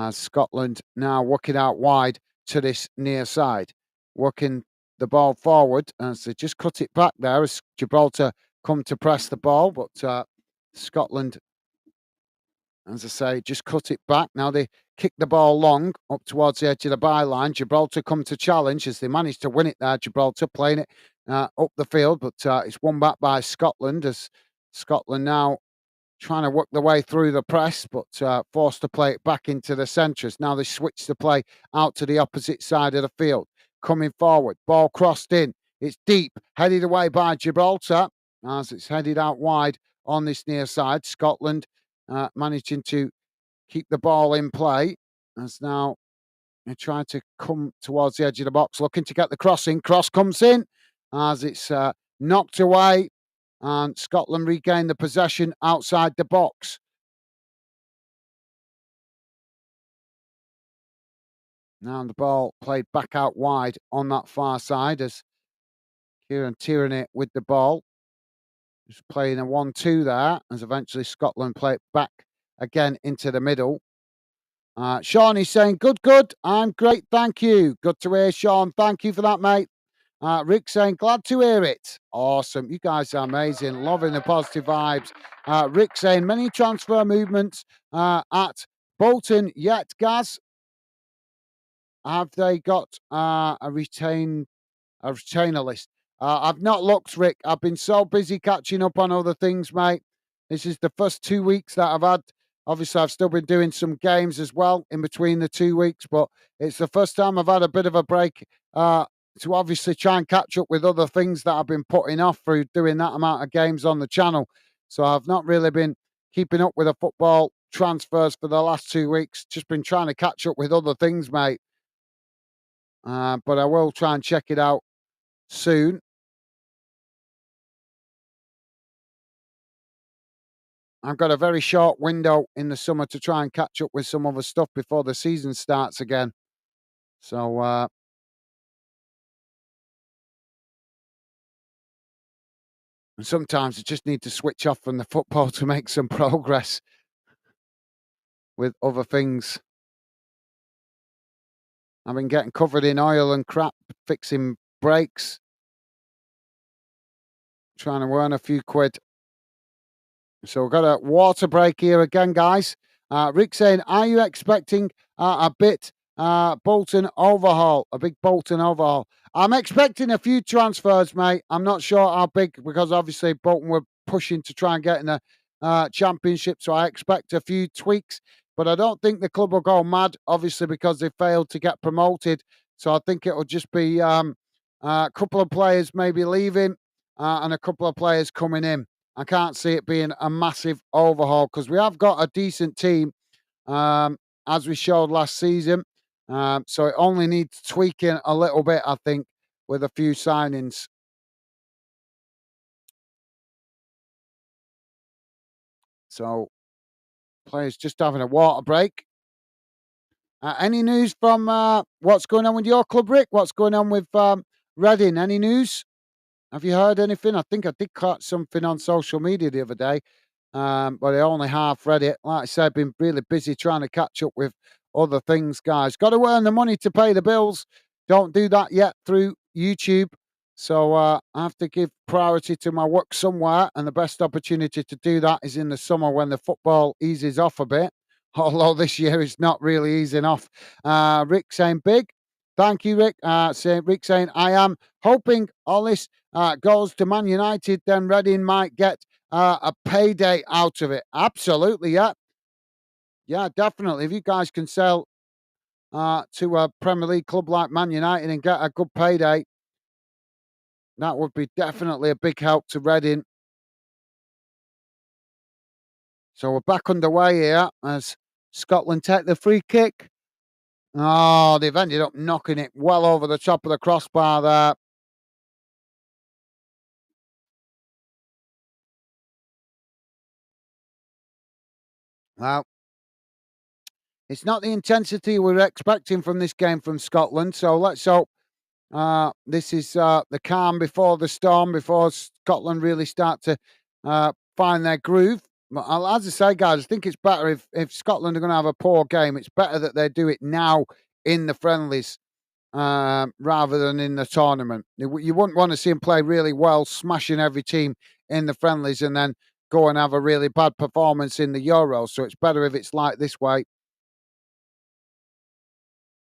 Scotland now working out wide to this near side, working the ball forward as they just cut it back there as Gibraltar come to press the ball, but Scotland, as I say, just cut it back. Now they kick the ball long up towards the edge of the byline. Gibraltar come to challenge as they manage to win it there. Gibraltar playing it up the field, but it's won back by Scotland as Scotland now trying to work their way through the press, but forced to play it back into the centres. Now they switch the play out to the opposite side of the field. Coming forward, ball crossed in. It's deep, headed away by Gibraltar as it's headed out wide on this near side. Scotland managing to keep the ball in play as now they're trying to come towards the edge of the box, looking to get the crossing. Cross comes in as it's knocked away. And Scotland regain the possession outside the box. Now the ball played back out wide on that far side as Kieran Tierney with the ball. Just playing a 1-2 there as eventually Scotland play it back again into the middle. Sean is saying, good. I'm great, thank you. Good to hear, Sean. Thank you for that, mate. Rick saying, glad to hear it. Awesome. You guys are amazing. Loving the positive vibes. Rick saying, many transfer movements at Bolton yet, Gaz? Have they got a retainer list? I've not looked, Rick. I've been so busy catching up on other things, mate. This is the first 2 weeks that I've had. Obviously, I've still been doing some games as well in between the 2 weeks, but it's the first time I've had a bit of a break to obviously try and catch up with other things that I've been putting off through doing that amount of games on the channel. So I've not really been keeping up with the football transfers for the last 2 weeks. Just been trying to catch up with other things, mate. But I will try and check it out soon. I've got a very short window in the summer to try and catch up with some other stuff before the season starts again. So, and sometimes I just need to switch off from the football to make some progress. with other things. I've been getting covered in oil and crap, fixing brakes, trying to earn a few quid. So we've got a water break here again, guys. Rick saying, are you expecting a bit Bolton overhaul, a big Bolton overhaul? I'm expecting a few transfers, mate. I'm not sure how big because obviously Bolton were pushing to try and get in the championship. So I expect a few tweaks, but I don't think the club will go mad, obviously, because they failed to get promoted. So I think it'll just be a couple of players maybe leaving and a couple of players coming in. I can't see it being a massive overhaul because we have got a decent team, um, as we showed last season. So it only needs tweaking a little bit, I think, with a few signings. So players just having a water break. Any news from what's going on with your club, Rick? What's going on with Reading? Any news? Have you heard anything? I think I did catch something on social media the other day, but I only half read it. Like I said, I've been really busy trying to catch up with other things, guys. Got to earn the money to pay the bills. Don't do that yet through YouTube. So I have to give priority to my work somewhere, and the best opportunity to do that is in the summer when the football eases off a bit. Although this year is not really easing off. Rick saying big. Thank you, Rick. Rick saying I am hoping all this goes to Man United, then Reading might get a payday out of it. Absolutely, yeah. Yeah, definitely. If you guys can sell to a Premier League club like Man United and get a good payday, that would be definitely a big help to Reading. So we're back underway here as Scotland take the free kick. Oh, they've ended up knocking it well over the top of the crossbar there. Well, it's not the intensity we were expecting from this game from Scotland. So let's hope this is the calm before the storm, before Scotland really start to find their groove. But as I say, guys, I think it's better if Scotland are going to have a poor game. It's better that they do it now in the friendlies rather than in the tournament. You wouldn't want to see them play really well, smashing every team in the friendlies, and then go and have a really bad performance in the Euros. So it's better if it's like this way.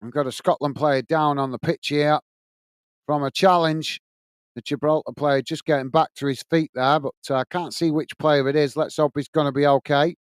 We've got a Scotland player down on the pitch here from a challenge. The Gibraltar player just getting back to his feet there, but I can't see which player it is. Let's hope he's going to be okay.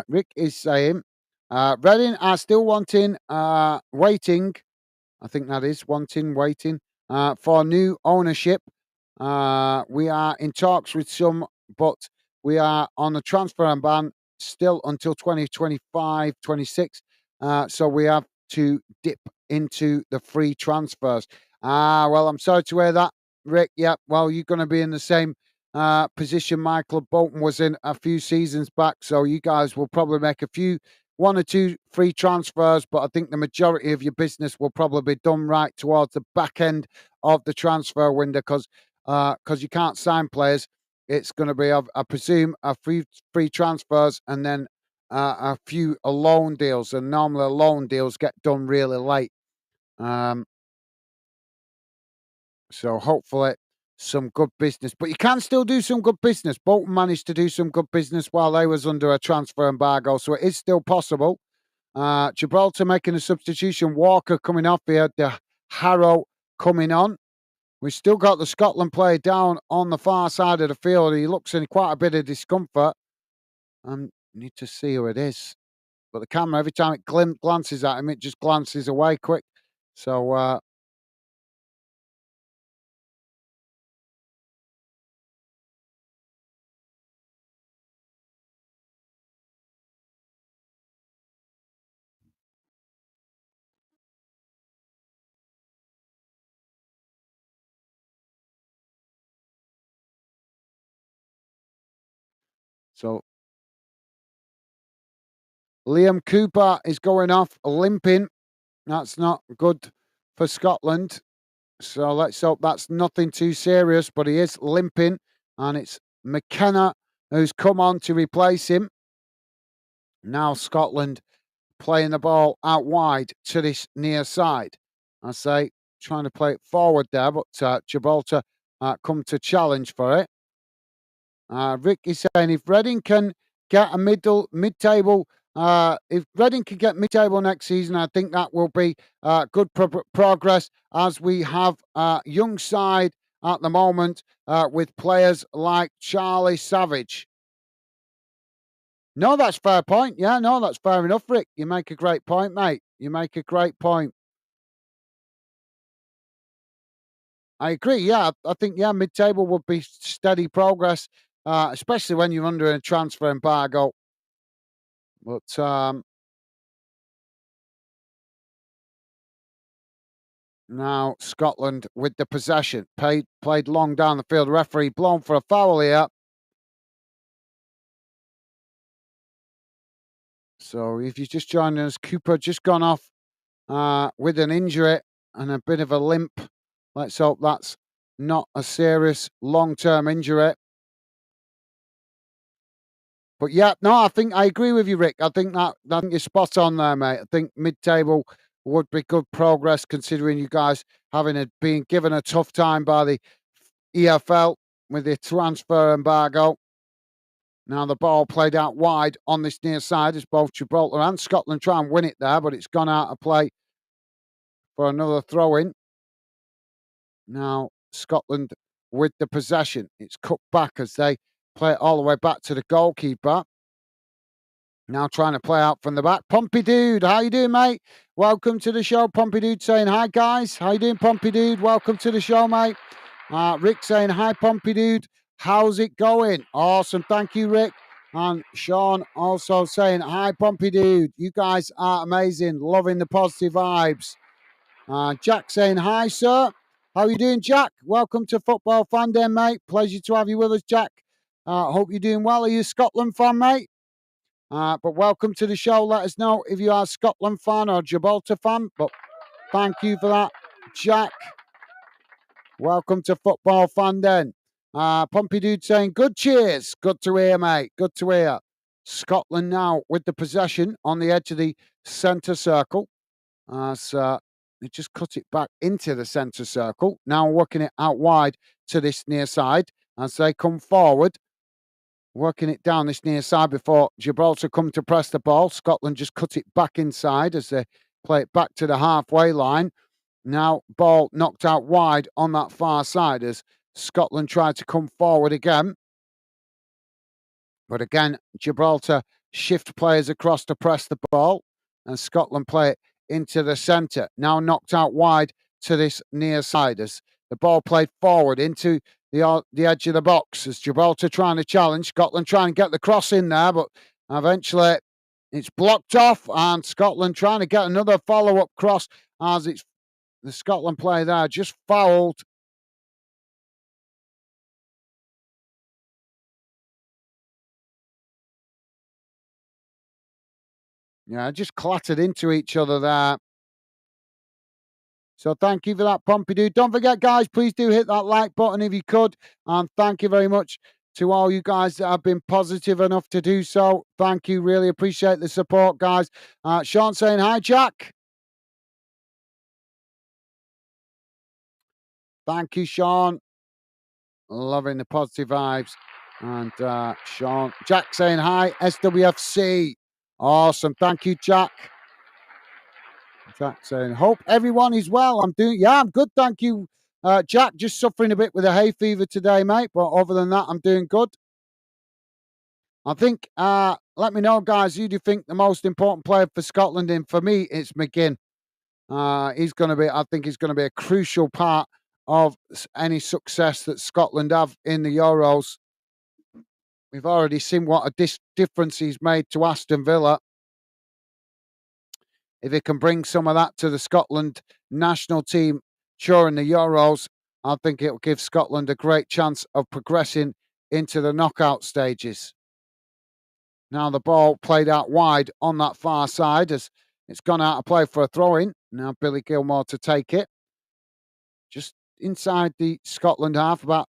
Rick is saying, Reading are still waiting. I think that is waiting for new ownership. We are in talks with some, but we are on a transfer ban still until 2025, 26. So we have to dip into the free transfers. Well, I'm sorry to hear that, Rick. Yeah, well, you're going to be in the same position my club Bolton was in a few seasons back. So you guys will probably make one or two free transfers, but I think the majority of your business will probably be done right towards the back end of the transfer window because you can't sign players. It's going to be, I presume, a free transfers and then a few loan deals. And normally, loan deals get done really late. Um, so hopefully, some good business. But you can still do some good business. Bolton managed to do some good business while they was under a transfer embargo, so it is still possible. Gibraltar making a substitution. Walker coming off here. The Harrow coming on. We've still got the Scotland player down on the far side of the field. He looks in quite a bit of discomfort. Need to see who it is. But the camera, every time it glances at him, it just glances away quick. So, So Liam Cooper is going off limping. That's not good for Scotland. So let's hope that's nothing too serious, but he is limping, and it's McKenna who's come on to replace him. Now Scotland playing the ball out wide to this near side. I say trying to play it forward there, but Gibraltar come to challenge for it. Rick is saying if Reading can get a mid-table, if Reading can get mid-table next season, I think that will be good progress as we have a young side at the moment with players like Charlie Savage. No, that's fair point. Yeah, no, that's fair enough, Rick. You make a great point, mate. You make a great point. I agree. Yeah, I think mid-table would be steady progress, especially when you're under a transfer embargo. But now Scotland with the possession, played long down the field. Referee blown for a foul here. So if you're just joining us, Cooper just gone off with an injury and a bit of a limp. Let's hope that's not a serious long-term injury. But yeah, no, I think I agree with you, Rick. I think you're spot on there, mate. I think mid-table would be good progress considering you guys being given a tough time by the EFL with the transfer embargo. Now the ball played out wide on this near side as both Gibraltar and Scotland try and win it there, but it's gone out of play for another throw-in. Now Scotland with the possession. It's cut back as they play it all the way back to the goalkeeper. Now trying to play out from the back. Pompey Dude, how you doing, mate? Welcome to the show. Pompey Dude saying hi, guys. How you doing, Pompey Dude? Welcome to the show, mate. Rick saying hi, Pompey Dude. How's it going? Awesome. Thank you, Rick. And Sean also saying hi, Pompey Dude. You guys are amazing. Loving the positive vibes. Jack saying hi, sir. How you doing, Jack? Welcome to Football Fan Day, mate. Pleasure to have you with us, Jack. Hope you're doing well. Are you a Scotland fan, mate? But welcome to the show. Let us know if you are a Scotland fan or Gibraltar fan. But thank you for that, Jack. Welcome to Football Fan Den. Pompey Dude saying, good cheers. Good to hear, mate. Good to hear. Scotland now with the possession on the edge of the centre circle. They just cut it back into the centre circle. Now working it out wide to this near side as they come forward. Working it down this near side before Gibraltar come to press the ball. Scotland just cut it back inside as they play it back to the halfway line. Now ball knocked out wide on that far side as Scotland tried to come forward again. But again, Gibraltar shift players across to press the ball and Scotland play it into the centre. Now knocked out wide to this near side as the ball played forward into the edge of the box as Gibraltar trying to challenge. Scotland trying to get the cross in there, but eventually it's blocked off and Scotland trying to get another follow-up cross as it's the Scotland player there just fouled. Yeah, just clattered into each other there. So thank you for that, Pompidou. Don't forget, guys, please do hit that like button if you could. And thank you very much to all you guys that have been positive enough to do so. Thank you. Really appreciate the support, guys. Sean saying hi, Jack. Thank you, Sean. Loving the positive vibes. And Sean, Jack saying hi, SWFC. Awesome. Thank you, Jack. Jack saying, hope everyone is well. I'm good. Thank you, Jack. Just suffering a bit with a hay fever today, mate. But other than that, I'm doing good. I think, let me know, guys, who do you think the most important player for Scotland? And for me, it's McGinn. I think he's going to be a crucial part of any success that Scotland have in the Euros. We've already seen what a difference he's made to Aston Villa. If he can bring some of that to the Scotland national team during the Euros, I think it will give Scotland a great chance of progressing into the knockout stages. Now the ball played out wide on that far side as it's gone out of play for a throw-in. Now Billy Gilmore to take it. Just inside the Scotland half, about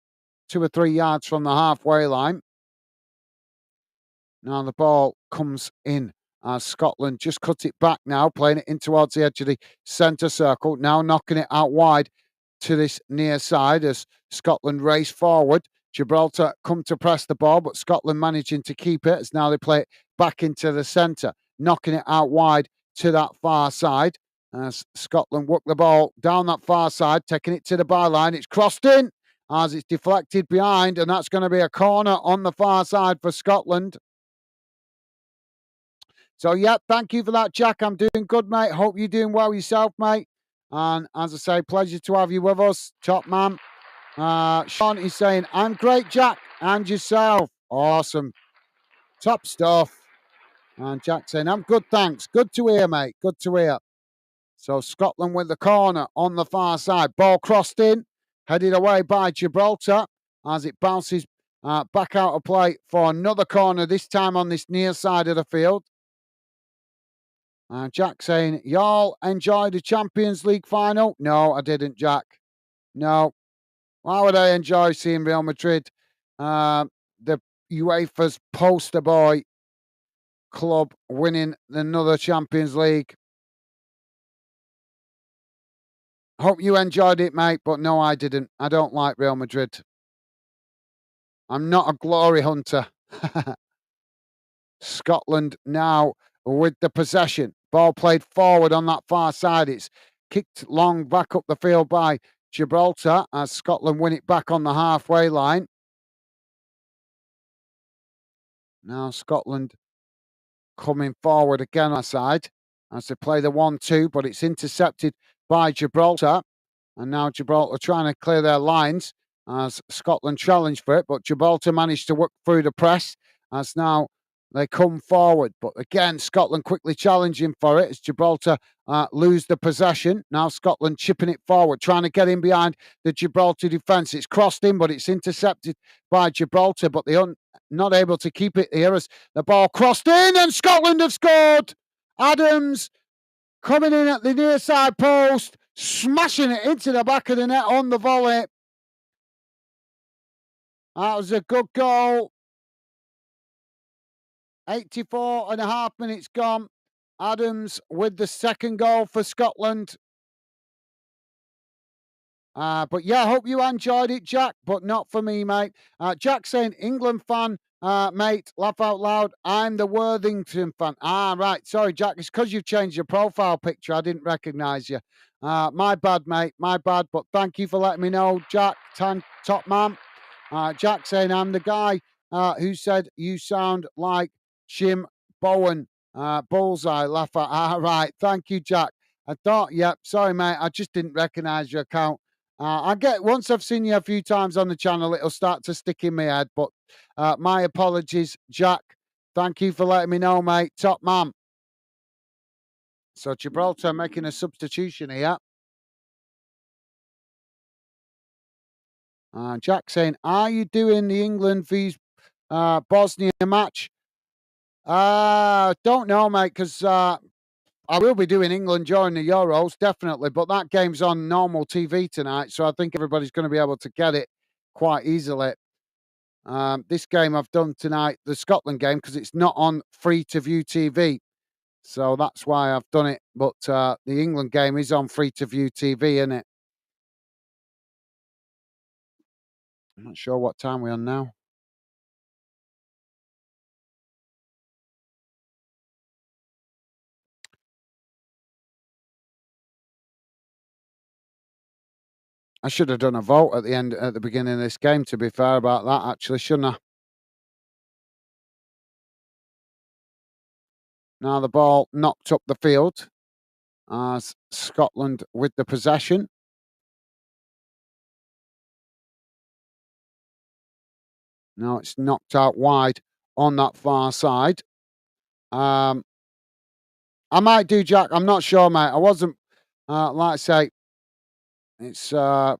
2 or 3 yards from the halfway line. Now the ball comes in as Scotland just cut it back now, playing it in towards the edge of the centre circle. Now knocking it out wide to this near side as Scotland race forward. Gibraltar come to press the ball, but Scotland managing to keep it as now they play it back into the centre, knocking it out wide to that far side. As Scotland work the ball down that far side, taking it to the byline. It's crossed in as it's deflected behind, and that's going to be a corner on the far side for Scotland. So, yeah, thank you for that, Jack. I'm doing good, mate. Hope you're doing well yourself, mate. And as I say, pleasure to have you with us, top man. Sean is saying, I'm great, Jack, and yourself. Awesome. Top stuff. And Jack saying, I'm good, thanks. Good to hear, mate. Good to hear. So Scotland with the corner on the far side. Ball crossed in, headed away by Gibraltar as it bounces back out of play for another corner, this time on this near side of the field. Jack saying, y'all enjoyed the Champions League final? No, I didn't, Jack. No. Why would I enjoy seeing Real Madrid, the UEFA's poster boy club, winning another Champions League? Hope you enjoyed it, mate, but no, I didn't. I don't like Real Madrid. I'm not a glory hunter. Scotland now with the possession. Ball played forward on that far side. It's kicked long back up the field by Gibraltar as Scotland win it back on the halfway line. Now Scotland coming forward again on our side as they play the 1-2, but it's intercepted by Gibraltar. And now Gibraltar trying to clear their lines as Scotland challenged for it, but Gibraltar managed to work through the press as now they come forward. But again, Scotland quickly challenging for it as Gibraltar lose the possession. Now Scotland chipping it forward, trying to get in behind the Gibraltar defence. It's crossed in, but it's intercepted by Gibraltar, but they're not able to keep it here as the ball crossed in and Scotland have scored. Adams coming in at the near side post, smashing it into the back of the net on the volley. That was a good goal. 84 and a half minutes gone. Adams with the second goal for Scotland. But yeah, I hope you enjoyed it, Jack, but not for me, mate. Jack saying, England fan, mate, laugh out loud. I'm the Worthington fan. Right. Sorry, Jack. It's because you've changed your profile picture. I didn't recognise you. My bad, mate. My bad. But thank you for letting me know, Jack. Top man. Jack saying, I'm the guy who said you sound like Jim Bowen. Bullseye, laugh out. Right. Thank you, Jack. I thought, sorry, mate. I just didn't recognise your account. Once I've seen you a few times on the channel, it'll start to stick in my head. But my apologies, Jack. Thank you for letting me know, mate. Top man. So Gibraltar making a substitution here. Jack saying, are you doing the England vs Bosnia match? Don't know, mate, because I will be doing England during the Euros, definitely, but that game's on normal TV tonight, so I think everybody's going to be able to get it quite easily. This game I've done tonight, the Scotland game, because it's not on free-to-view TV, so that's why I've done it. But the England game is on free-to-view TV, isn't it? I'm not sure what time we're on now. I should have done a vote at the beginning of this game, to be fair about that, actually, shouldn't I? Now the ball knocked up the field as Scotland with the possession. Now it's knocked out wide on that far side. I might do, Jack. I'm not sure, mate. I wasn't, like I say, it's I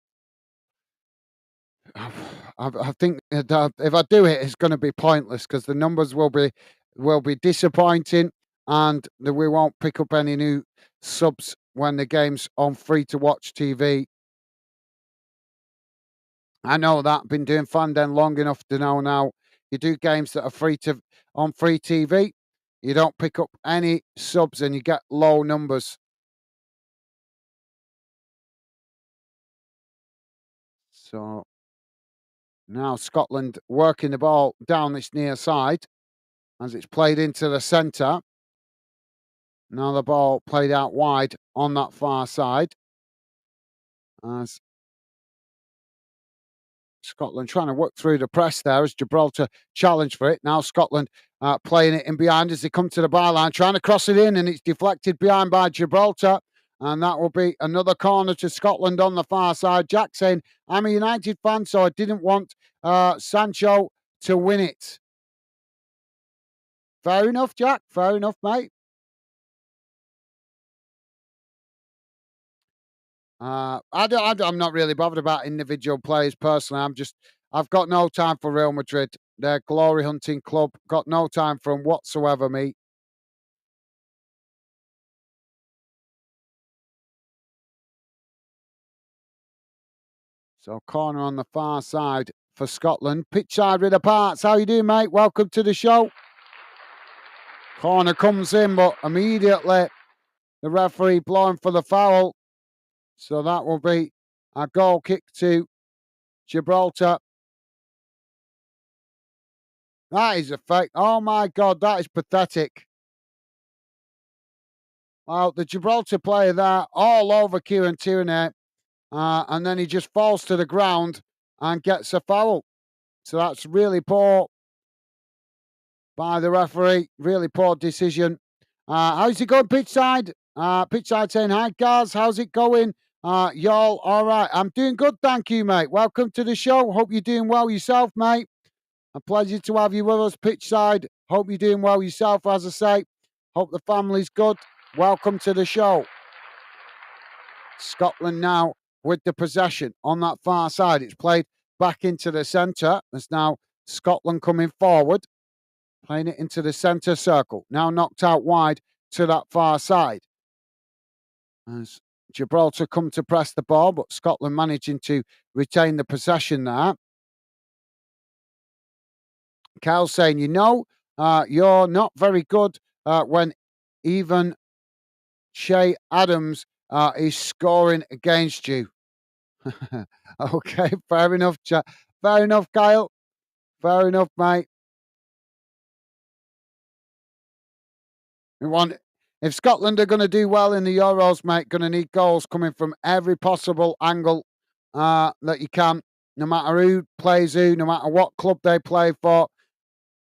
think that if I do it, it's going to be pointless because the numbers will be will be disappointing, and that we won't pick up any new subs when the game's on free to watch TV. I know that. Been doing Fandom long enough to know now. You do games that are free to on free TV. You don't pick up any subs and you get low numbers. So now Scotland working the ball down this near side as it's played into the centre. Now the ball played out wide on that far side as Scotland trying to work through the press there as Gibraltar challenged for it. Now Scotland playing it in behind as they come to the byline, trying to cross it in, and it's deflected behind by Gibraltar. And that will be another corner to Scotland on the far side. Jack saying, I'm a United fan, so I didn't want Sancho to win it. Fair enough, Jack. Fair enough, mate. I'm not really bothered about individual players personally. I've got no time for Real Madrid. They're glory hunting club. Got no time for them whatsoever, mate. So corner on the far side for Scotland. Pitch side with the parts. How you doing, mate? Welcome to the show. Corner comes in, but immediately the referee blowing for the foul. So that will be a goal kick to Gibraltar. That is a fake. Oh my God, that is pathetic. Well, the Gibraltar player there all over Kieran Tierney, and then he just falls to the ground and gets a foul. So that's really poor by the referee. Really poor decision. How's it going, pitch side? Pitch side saying, hi, guys. How's it going? Y'all, all right. I'm doing good, thank you, mate. Welcome to the show. Hope you're doing well yourself, mate. A pleasure to have you with us, pitch side. Hope you're doing well yourself, as I say. Hope the family's good. Welcome to the show. Scotland now with the possession on that far side. It's played back into the centre. There's now Scotland coming forward, playing it into the centre circle. Now knocked out wide to that far side. As Gibraltar come to press the ball, but Scotland managing to retain the possession there. Cal saying, you're not very good when even Shea Adams is scoring against you. Okay, fair enough, fair enough, Kyle. Fair enough, mate. If Scotland are going to do well in the Euros, mate, going to need goals coming from every possible angle that you can. No matter who plays who, no matter what club they play for,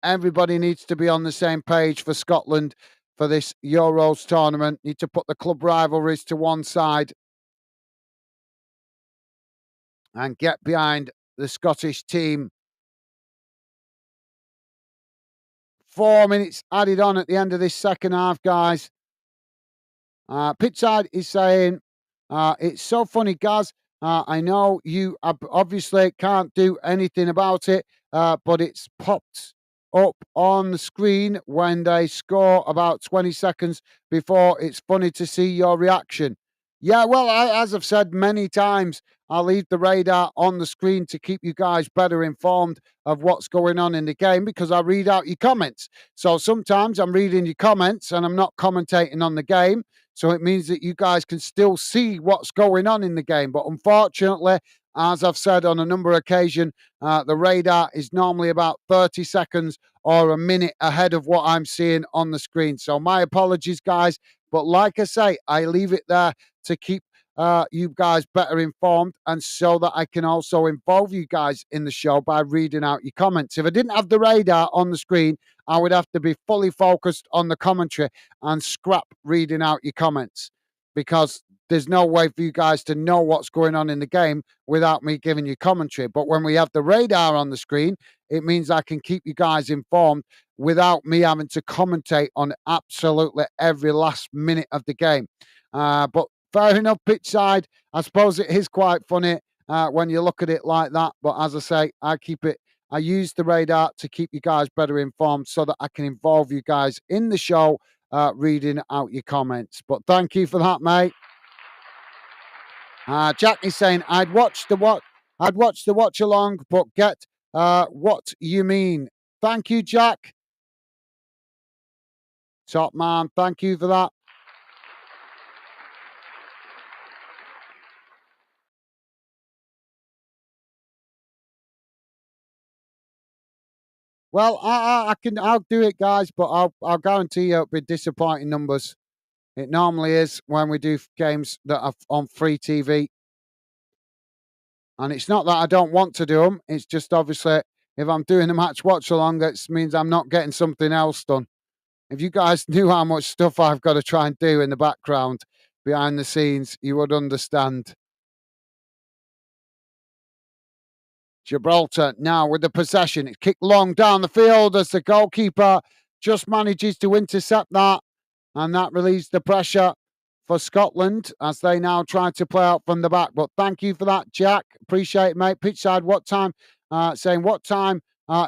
everybody needs to be on the same page for Scotland for this Euros tournament. Need to put the club rivalries to one side and get behind the Scottish team. 4 minutes added on at the end of this second half, guys. Pitchside is saying, it's so funny, Gaz. I know you obviously can't do anything about it, but it's popped up on the screen when they score about 20 seconds before. It's funny to see your reaction. Yeah, well, as I've said many times, I'll leave the radar on the screen to keep you guys better informed of what's going on in the game because I read out your comments. So sometimes I'm reading your comments and I'm not commentating on the game. So it means that you guys can still see what's going on in the game. But unfortunately, as I've said on a number of occasions, the radar is normally about 30 seconds or a minute ahead of what I'm seeing on the screen. So my apologies, guys. But like I say, I leave it there to keep you guys better informed and so that I can also involve you guys in the show by reading out your comments. If I didn't have the radar on the screen, I would have to be fully focused on the commentary and scrap reading out your comments because there's no way for you guys to know what's going on in the game without me giving you commentary. But when we have the radar on the screen, it means I can keep you guys informed without me having to commentate on absolutely every last minute of the game. But fair enough, pitch side. I suppose it is quite funny when you look at it like that. But as I say, I keep it I use the radar to keep you guys better informed so that I can involve you guys in the show, reading out your comments. But thank you for that, mate. Jack is saying I'd watch the watch along, but get what you mean. Thank you, Jack. Top man, thank you for that. Well, I'll do it, guys, but I'll guarantee you it'll be disappointing numbers. It normally is when we do games that are on free TV. And it's not that I don't want to do them. It's just obviously if I'm doing a match watch along, it means I'm not getting something else done. If you guys knew how much stuff I've got to try and do in the background behind the scenes, you would understand. Gibraltar now with the possession. It's kicked long down the field as the goalkeeper just manages to intercept that. And that relieves the pressure for Scotland as they now try to play out from the back. But thank you for that, Jack. Appreciate it, mate. Pitchside, what time? Saying what time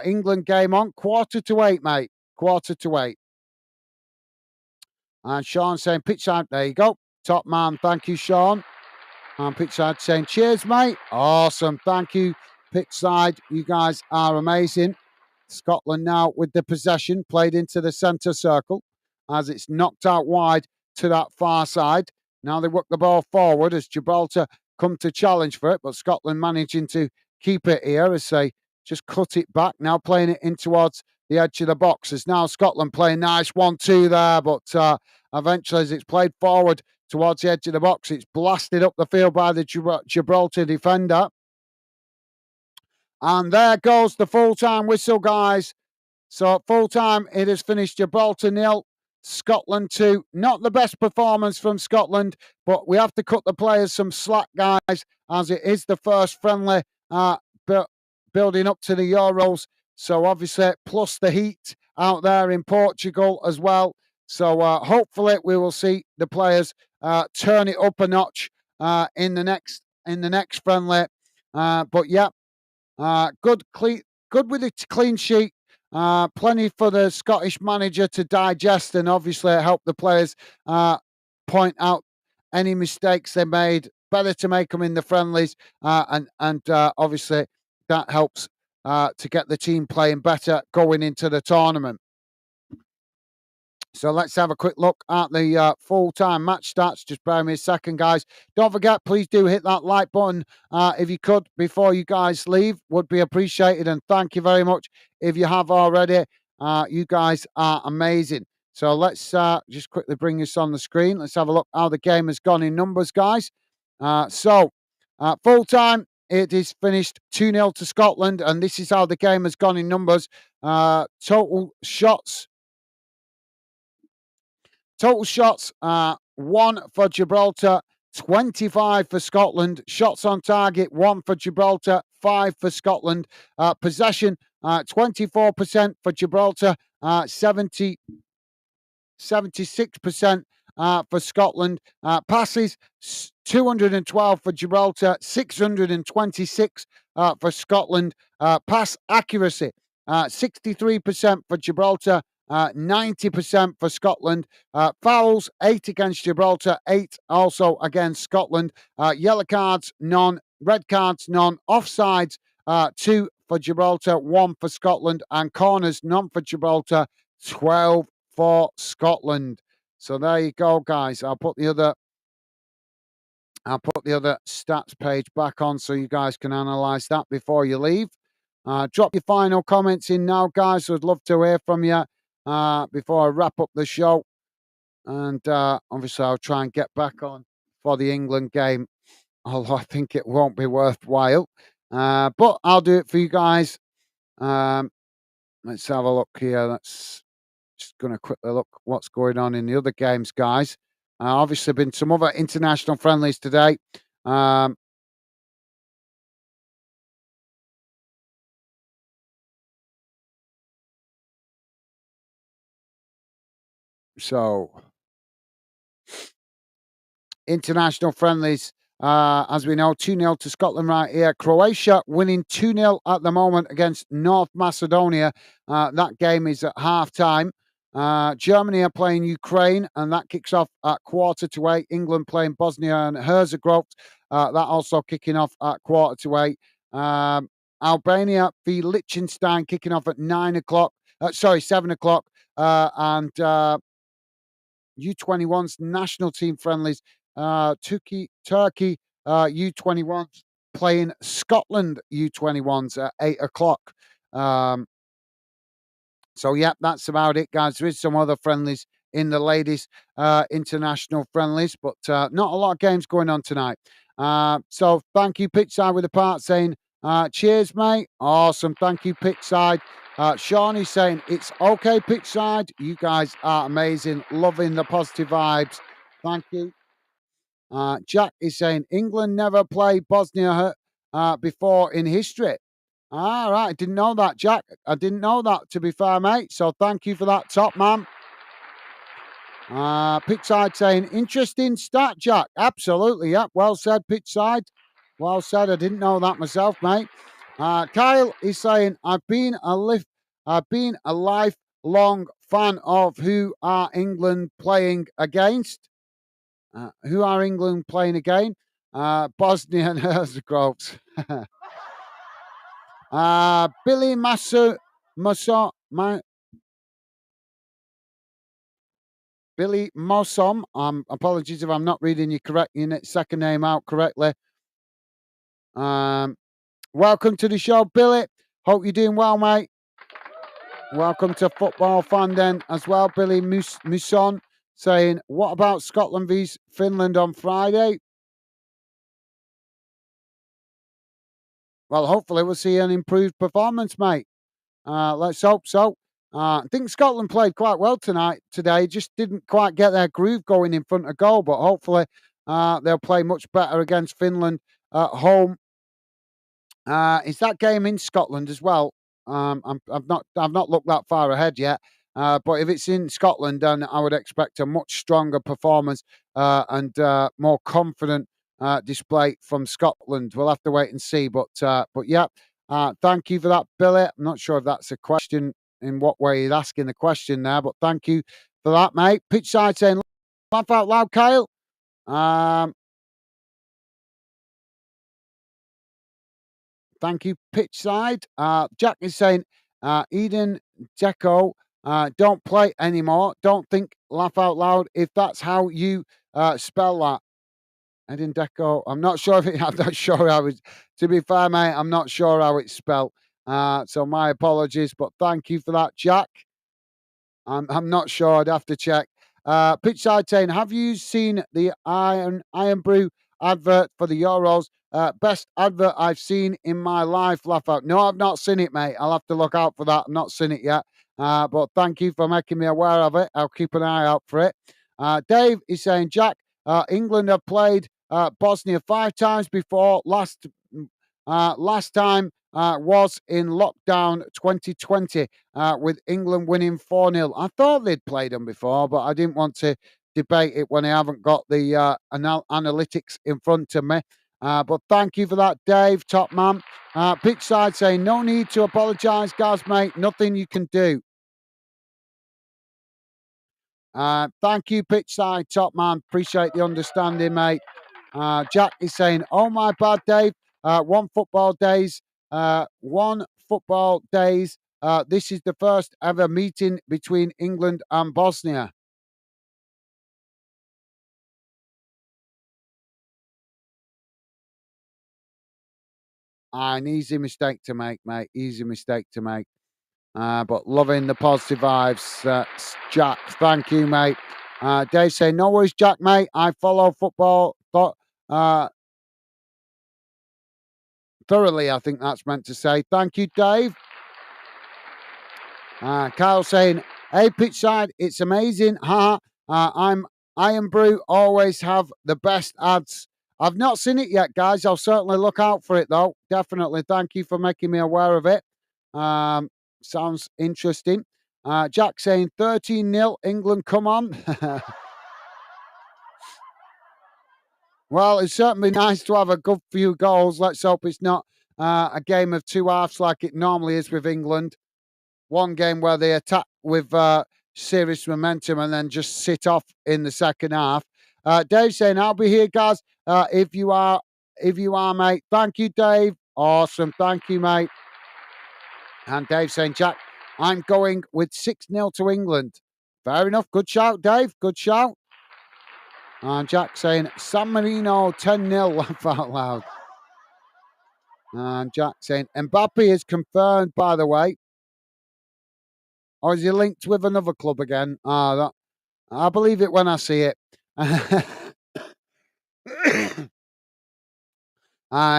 England game on? 7:45, mate. 7:45. And Sean saying pitchside. There you go. Top man. Thank you, Sean. And pitchside saying cheers, mate. Awesome. Thank you, pitchside. You guys are amazing. Scotland now with the possession played into the centre circle as it's knocked out wide to that far side. Now they work the ball forward as Gibraltar come to challenge for it, but Scotland managing to keep it here as they just cut it back. Now playing it in towards the edge of the box. As now Scotland playing nice 1-2 there, but eventually as it's played forward towards the edge of the box, it's blasted up the field by the Gibraltar defender. And there goes the full-time whistle, guys. So at full time, it has finished Gibraltar 0, Scotland 2. Not the best performance from Scotland, but we have to cut the players some slack, guys, as it is the first friendly building up to the Euros. So obviously, plus the heat out there in Portugal as well. So hopefully, we will see the players turn it up a notch in the next friendly. But yeah, good with a clean sheet. Plenty for the Scottish manager to digest and obviously help the players point out any mistakes they made. Better to make them in the friendlies, and obviously that helps to get the team playing better going into the tournament. So let's have a quick look at the full-time match stats. Just bear me a second, guys. Don't forget, please do hit that like button if you could before you guys leave. Would be appreciated. And thank you very much if you have already. You guys are amazing. So let's just quickly bring this on the screen. Let's have a look how the game has gone in numbers, guys. Full-time, it is finished 2-0 to Scotland. And this is how the game has gone in numbers. Total shots, 1 for Gibraltar, 25 for Scotland. Shots on target, 1 for Gibraltar, 5 for Scotland. Possession, 24% for Gibraltar, 76% for Scotland. Passes, 212 for Gibraltar, 626 for Scotland. Pass accuracy, 63% for Gibraltar, 90% for Scotland. Fouls, 8 against Gibraltar, 8 also against Scotland. Yellow cards, none. Red cards, none. Offsides, 2 for Gibraltar, 1 for Scotland. And corners, none for Gibraltar, 12 for Scotland. So there you go, guys. I'll put the other stats page back on so you guys can analyse that before you leave. Drop your final comments in now, guys. I'd love to hear from you before I wrap up the show. And obviously, I'll try and get back on for the England game, although I think it won't be worthwhile. But I'll do it for you guys. Let's have a look here. That's just going to quickly look what's going on in the other games, guys. Obviously, been some other international friendlies today. So, international friendlies As we know, 2-0 to Scotland right here. Croatia winning 2-0 at the moment against North Macedonia. That game is at half time. Germany are playing Ukraine, and that kicks off at 7:45. England playing Bosnia and Herzegovina. That also kicking off at 7:45. Albania v Liechtenstein kicking off at 9 o'clock. 7 o'clock. And U21's national team friendlies. Turkey U21s playing Scotland U21s at 8 o'clock. So, yeah, that's about it, guys. There is some other friendlies in the ladies' international friendlies, but not a lot of games going on tonight. So, thank you, Pitchside, with the part saying, cheers, mate. Awesome. Thank you, Pitchside. Shawnee saying, it's okay, Pitchside. You guys are amazing. Loving the positive vibes. Thank you. Jack is saying, England never played Bosnia before in history. All right, I didn't know that, Jack. I didn't know that, to be fair, mate. So thank you for that, top man. Pitchside saying, interesting stat, Jack. Absolutely, yeah. Well said, Pitchside. Well said. I didn't know that myself, mate. Kyle is saying, I've been a lifelong fan of who are England playing against. Who are England playing again? Bosnia and Herzegovina. Billy Billy Mossom. Apologies if I'm not reading your second name out correctly. Welcome to the show, Billy. Hope you're doing well, mate. Welcome to Football Fan Den as well, Billy Musson, saying, what about Scotland v Finland on Friday? Well, hopefully we'll see an improved performance, mate. Let's hope so. I think Scotland played quite well today. Just didn't quite get their groove going in front of goal, but hopefully they'll play much better against Finland at home. Is that game in Scotland as well? I've not looked that far ahead yet. But if it's in Scotland, then I would expect a much stronger performance and more confident display from Scotland. We'll have to wait and see. But yeah, thank you for that, Billy. I'm not sure if that's a question, in what way he's asking the question there, but thank you for that, mate. Pitchside saying, laugh out loud, Kyle. Thank you, Pitchside. Jack is saying, Eden Deco, don't play anymore. Don't think, laugh out loud, if that's how you spell that. Eden Deco, I'm not sure I'm not sure how it's, to be fair, mate, I'm not sure how it's spelled. So my apologies, but thank you for that, Jack. I'm not sure. I'd have to check. Pitchside saying, have you seen the Iron Brew advert for the Euros? Best advert I've seen in my life. Laugh out. No, I've not seen it, mate. I'll have to look out for that. I've not seen it yet. But thank you for making me aware of it. I'll keep an eye out for it. Dave is saying, Jack, England have played Bosnia 5 times before. Last time was in lockdown 2020 with England winning 4-0. I thought they'd played them before, but I didn't want to debate it when I haven't got the analytics in front of me. But thank you for that, Dave, top man. Pitchside saying, no need to apologise, Gaz, mate. Nothing you can do. Thank you, Pitchside, top man. Appreciate the understanding, mate. Jack is saying, oh, my bad, Dave. One football days. This is the first ever meeting between England and Bosnia. An easy mistake to make, mate. Easy mistake to make. But loving the positive vibes, Jack. Thank you, mate. Dave saying, no worries, Jack, mate. I follow football thoroughly, I think that's meant to say. Thank you, Dave. Kyle saying, hey, Pitchside, it's amazing. I'm Iron Brew, always have the best ads. I've not seen it yet, guys. I'll certainly look out for it, though. Definitely. Thank you for making me aware of it. Sounds interesting. Jack saying 13-0, England, come on. Well, it's certainly nice to have a good few goals. Let's hope it's not a game of two halves like it normally is with England. One game where they attack with serious momentum and then just sit off in the second half. Dave saying, "I'll be here, guys. If you are, mate. Thank you, Dave. Awesome. Thank you, mate." And Dave saying, "Jack, I'm going with 6-0 to England." Fair enough. Good shout, Dave. Good shout. And Jack saying, "San Marino 10-0, laugh out loud." And Jack saying, "Mbappe is confirmed, by the way." Or is he linked with another club again? I believe it when I see it.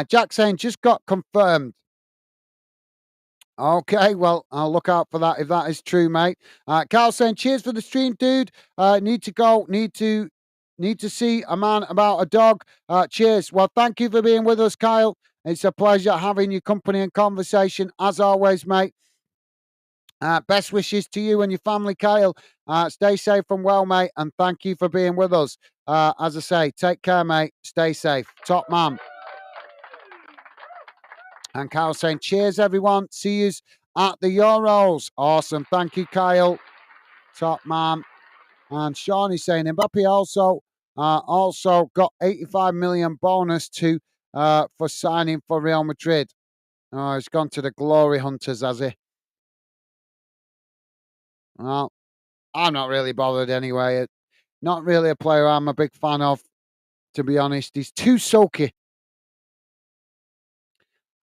Jack saying, "Just got confirmed." Okay, well, I'll look out for that if that is true, mate. Carl saying, "Cheers for the stream, dude. Need to go. Need to see a man about a dog. Cheers." Well, thank you for being with us, Kyle. It's a pleasure having your company and conversation as always, mate. Best wishes to you and your family, Kyle. Stay safe and well, mate, and thank you for being with us. As I say, take care, mate. Stay safe. Top man. And Kyle saying, "Cheers, everyone. See you at the Euros." Awesome. Thank you, Kyle. Top man. And Sean is saying, Mbappe also got 85 million bonus for signing for Real Madrid. Oh, he's gone to the Glory Hunters, has he? Well, I'm not really bothered anyway. Not really a player I'm a big fan of, to be honest. He's too sulky.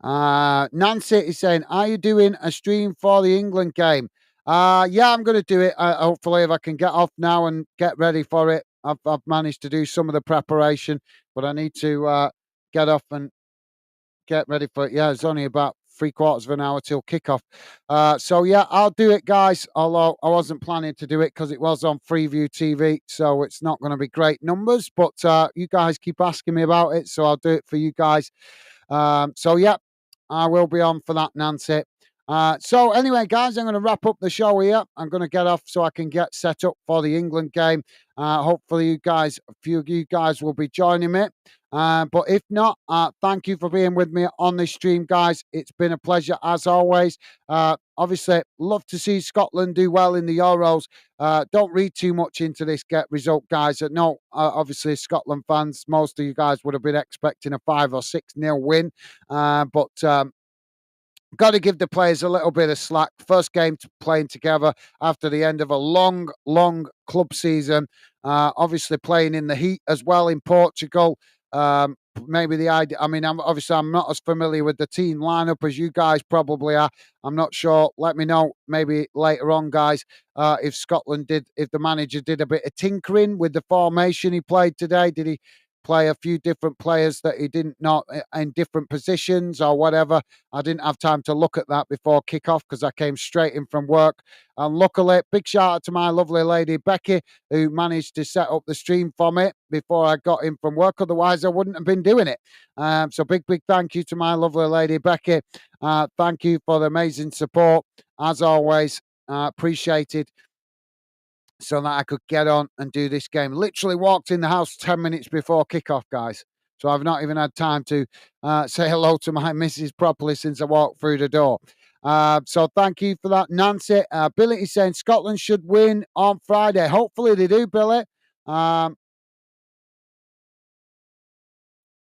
Nancy is saying, "Are you doing a stream for the England game?" Yeah, I'm going to do it. Hopefully, if I can get off now and get ready for it. I've managed to do some of the preparation, but I need to get off and get ready for it. Yeah, it's only about 3/4 of an hour till kickoff. So yeah, I'll do it, guys. Although I wasn't planning to do it because it was on Freeview TV, so it's not going to be great numbers. But you guys keep asking me about it, so I'll do it for you guys. So yeah, I will be on for that, Nancy. So anyway, guys, I'm going to wrap up the show here. I'm going to get off so I can get set up for the England game. Hopefully, a few of you guys will be joining me. But if not, thank you for being with me on this stream, guys. It's been a pleasure as always. Obviously, love to see Scotland do well in the Euros. Don't read too much into this get result, guys. No, obviously, Scotland fans, most of you guys would have been expecting a 5 or 6-0 win. But got to give the players a little bit of slack. First game playing together after the end of a long, long club season. Obviously playing in the heat as well in Portugal. Maybe the idea. I mean, I'm not as familiar with the team lineup as you guys probably are. I'm not sure. Let me know maybe later on, guys, if the manager did a bit of tinkering with the formation he played today. Did he play a few different players that he didn't know in different positions or whatever? I didn't have time to look at that before kickoff because I came straight in from work. And luckily, big shout out to my lovely lady Becky, who managed to set up the stream for me before I got in from work. Otherwise, I wouldn't have been doing it. So big thank you to my lovely lady Becky. Thank you for the amazing support as always. Appreciated. So that I could get on and do this game. Literally walked in the house 10 minutes before kickoff, guys. So I've not even had time to say hello to my missus properly since I walked through the door. So thank you for that, Nancy. Billy is saying Scotland should win on Friday. Hopefully they do, Billy.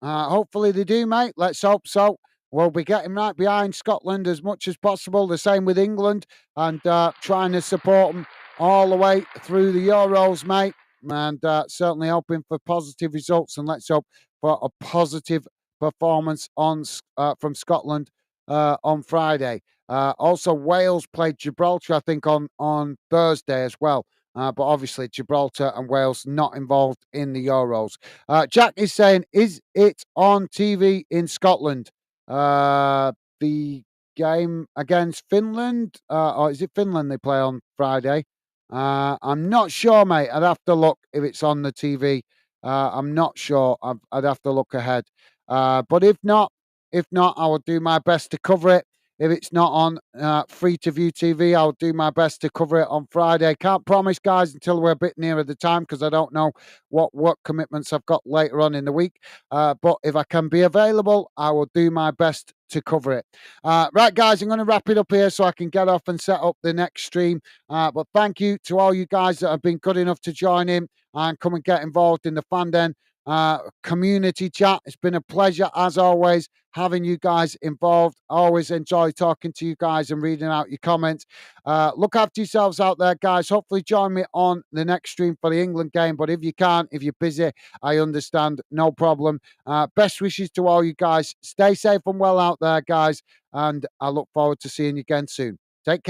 Hopefully they do, mate. Let's hope so. We'll be getting right behind Scotland as much as possible. The same with England and trying to support them all the way through the Euros, mate. And certainly hoping for positive results. And let's hope for a positive performance from Scotland on Friday. Also, Wales played Gibraltar, I think, on Thursday as well. But obviously, Gibraltar and Wales not involved in the Euros. Jack is saying, "Is it on TV in Scotland? The game against Finland, or is it Finland they play on Friday? I'm not sure, mate. I'd have to look if it's on the TV. I'm not sure. I'd have to look ahead. But if not, I will do my best to cover it. If it's not on free to view TV, I'll do my best to cover it on Friday. Can't promise, guys, until we're a bit nearer the time because I don't know what work commitments I've got later on in the week. But if I can be available, I will do my best to cover it. Right, guys, I'm going to wrap it up here so I can get off and set up the next stream. But thank you to all you guys that have been good enough to join in and come and get involved in the Fanden community chat. It's been a pleasure, as always, having you guys involved. Always enjoy talking to you guys and reading out your comments. Look after yourselves out there, guys. Hopefully join me on the next stream for the England game. But if you can't, if you're busy, I understand. No problem. Best wishes to all you guys. Stay safe and well out there, guys. And I look forward to seeing you again soon.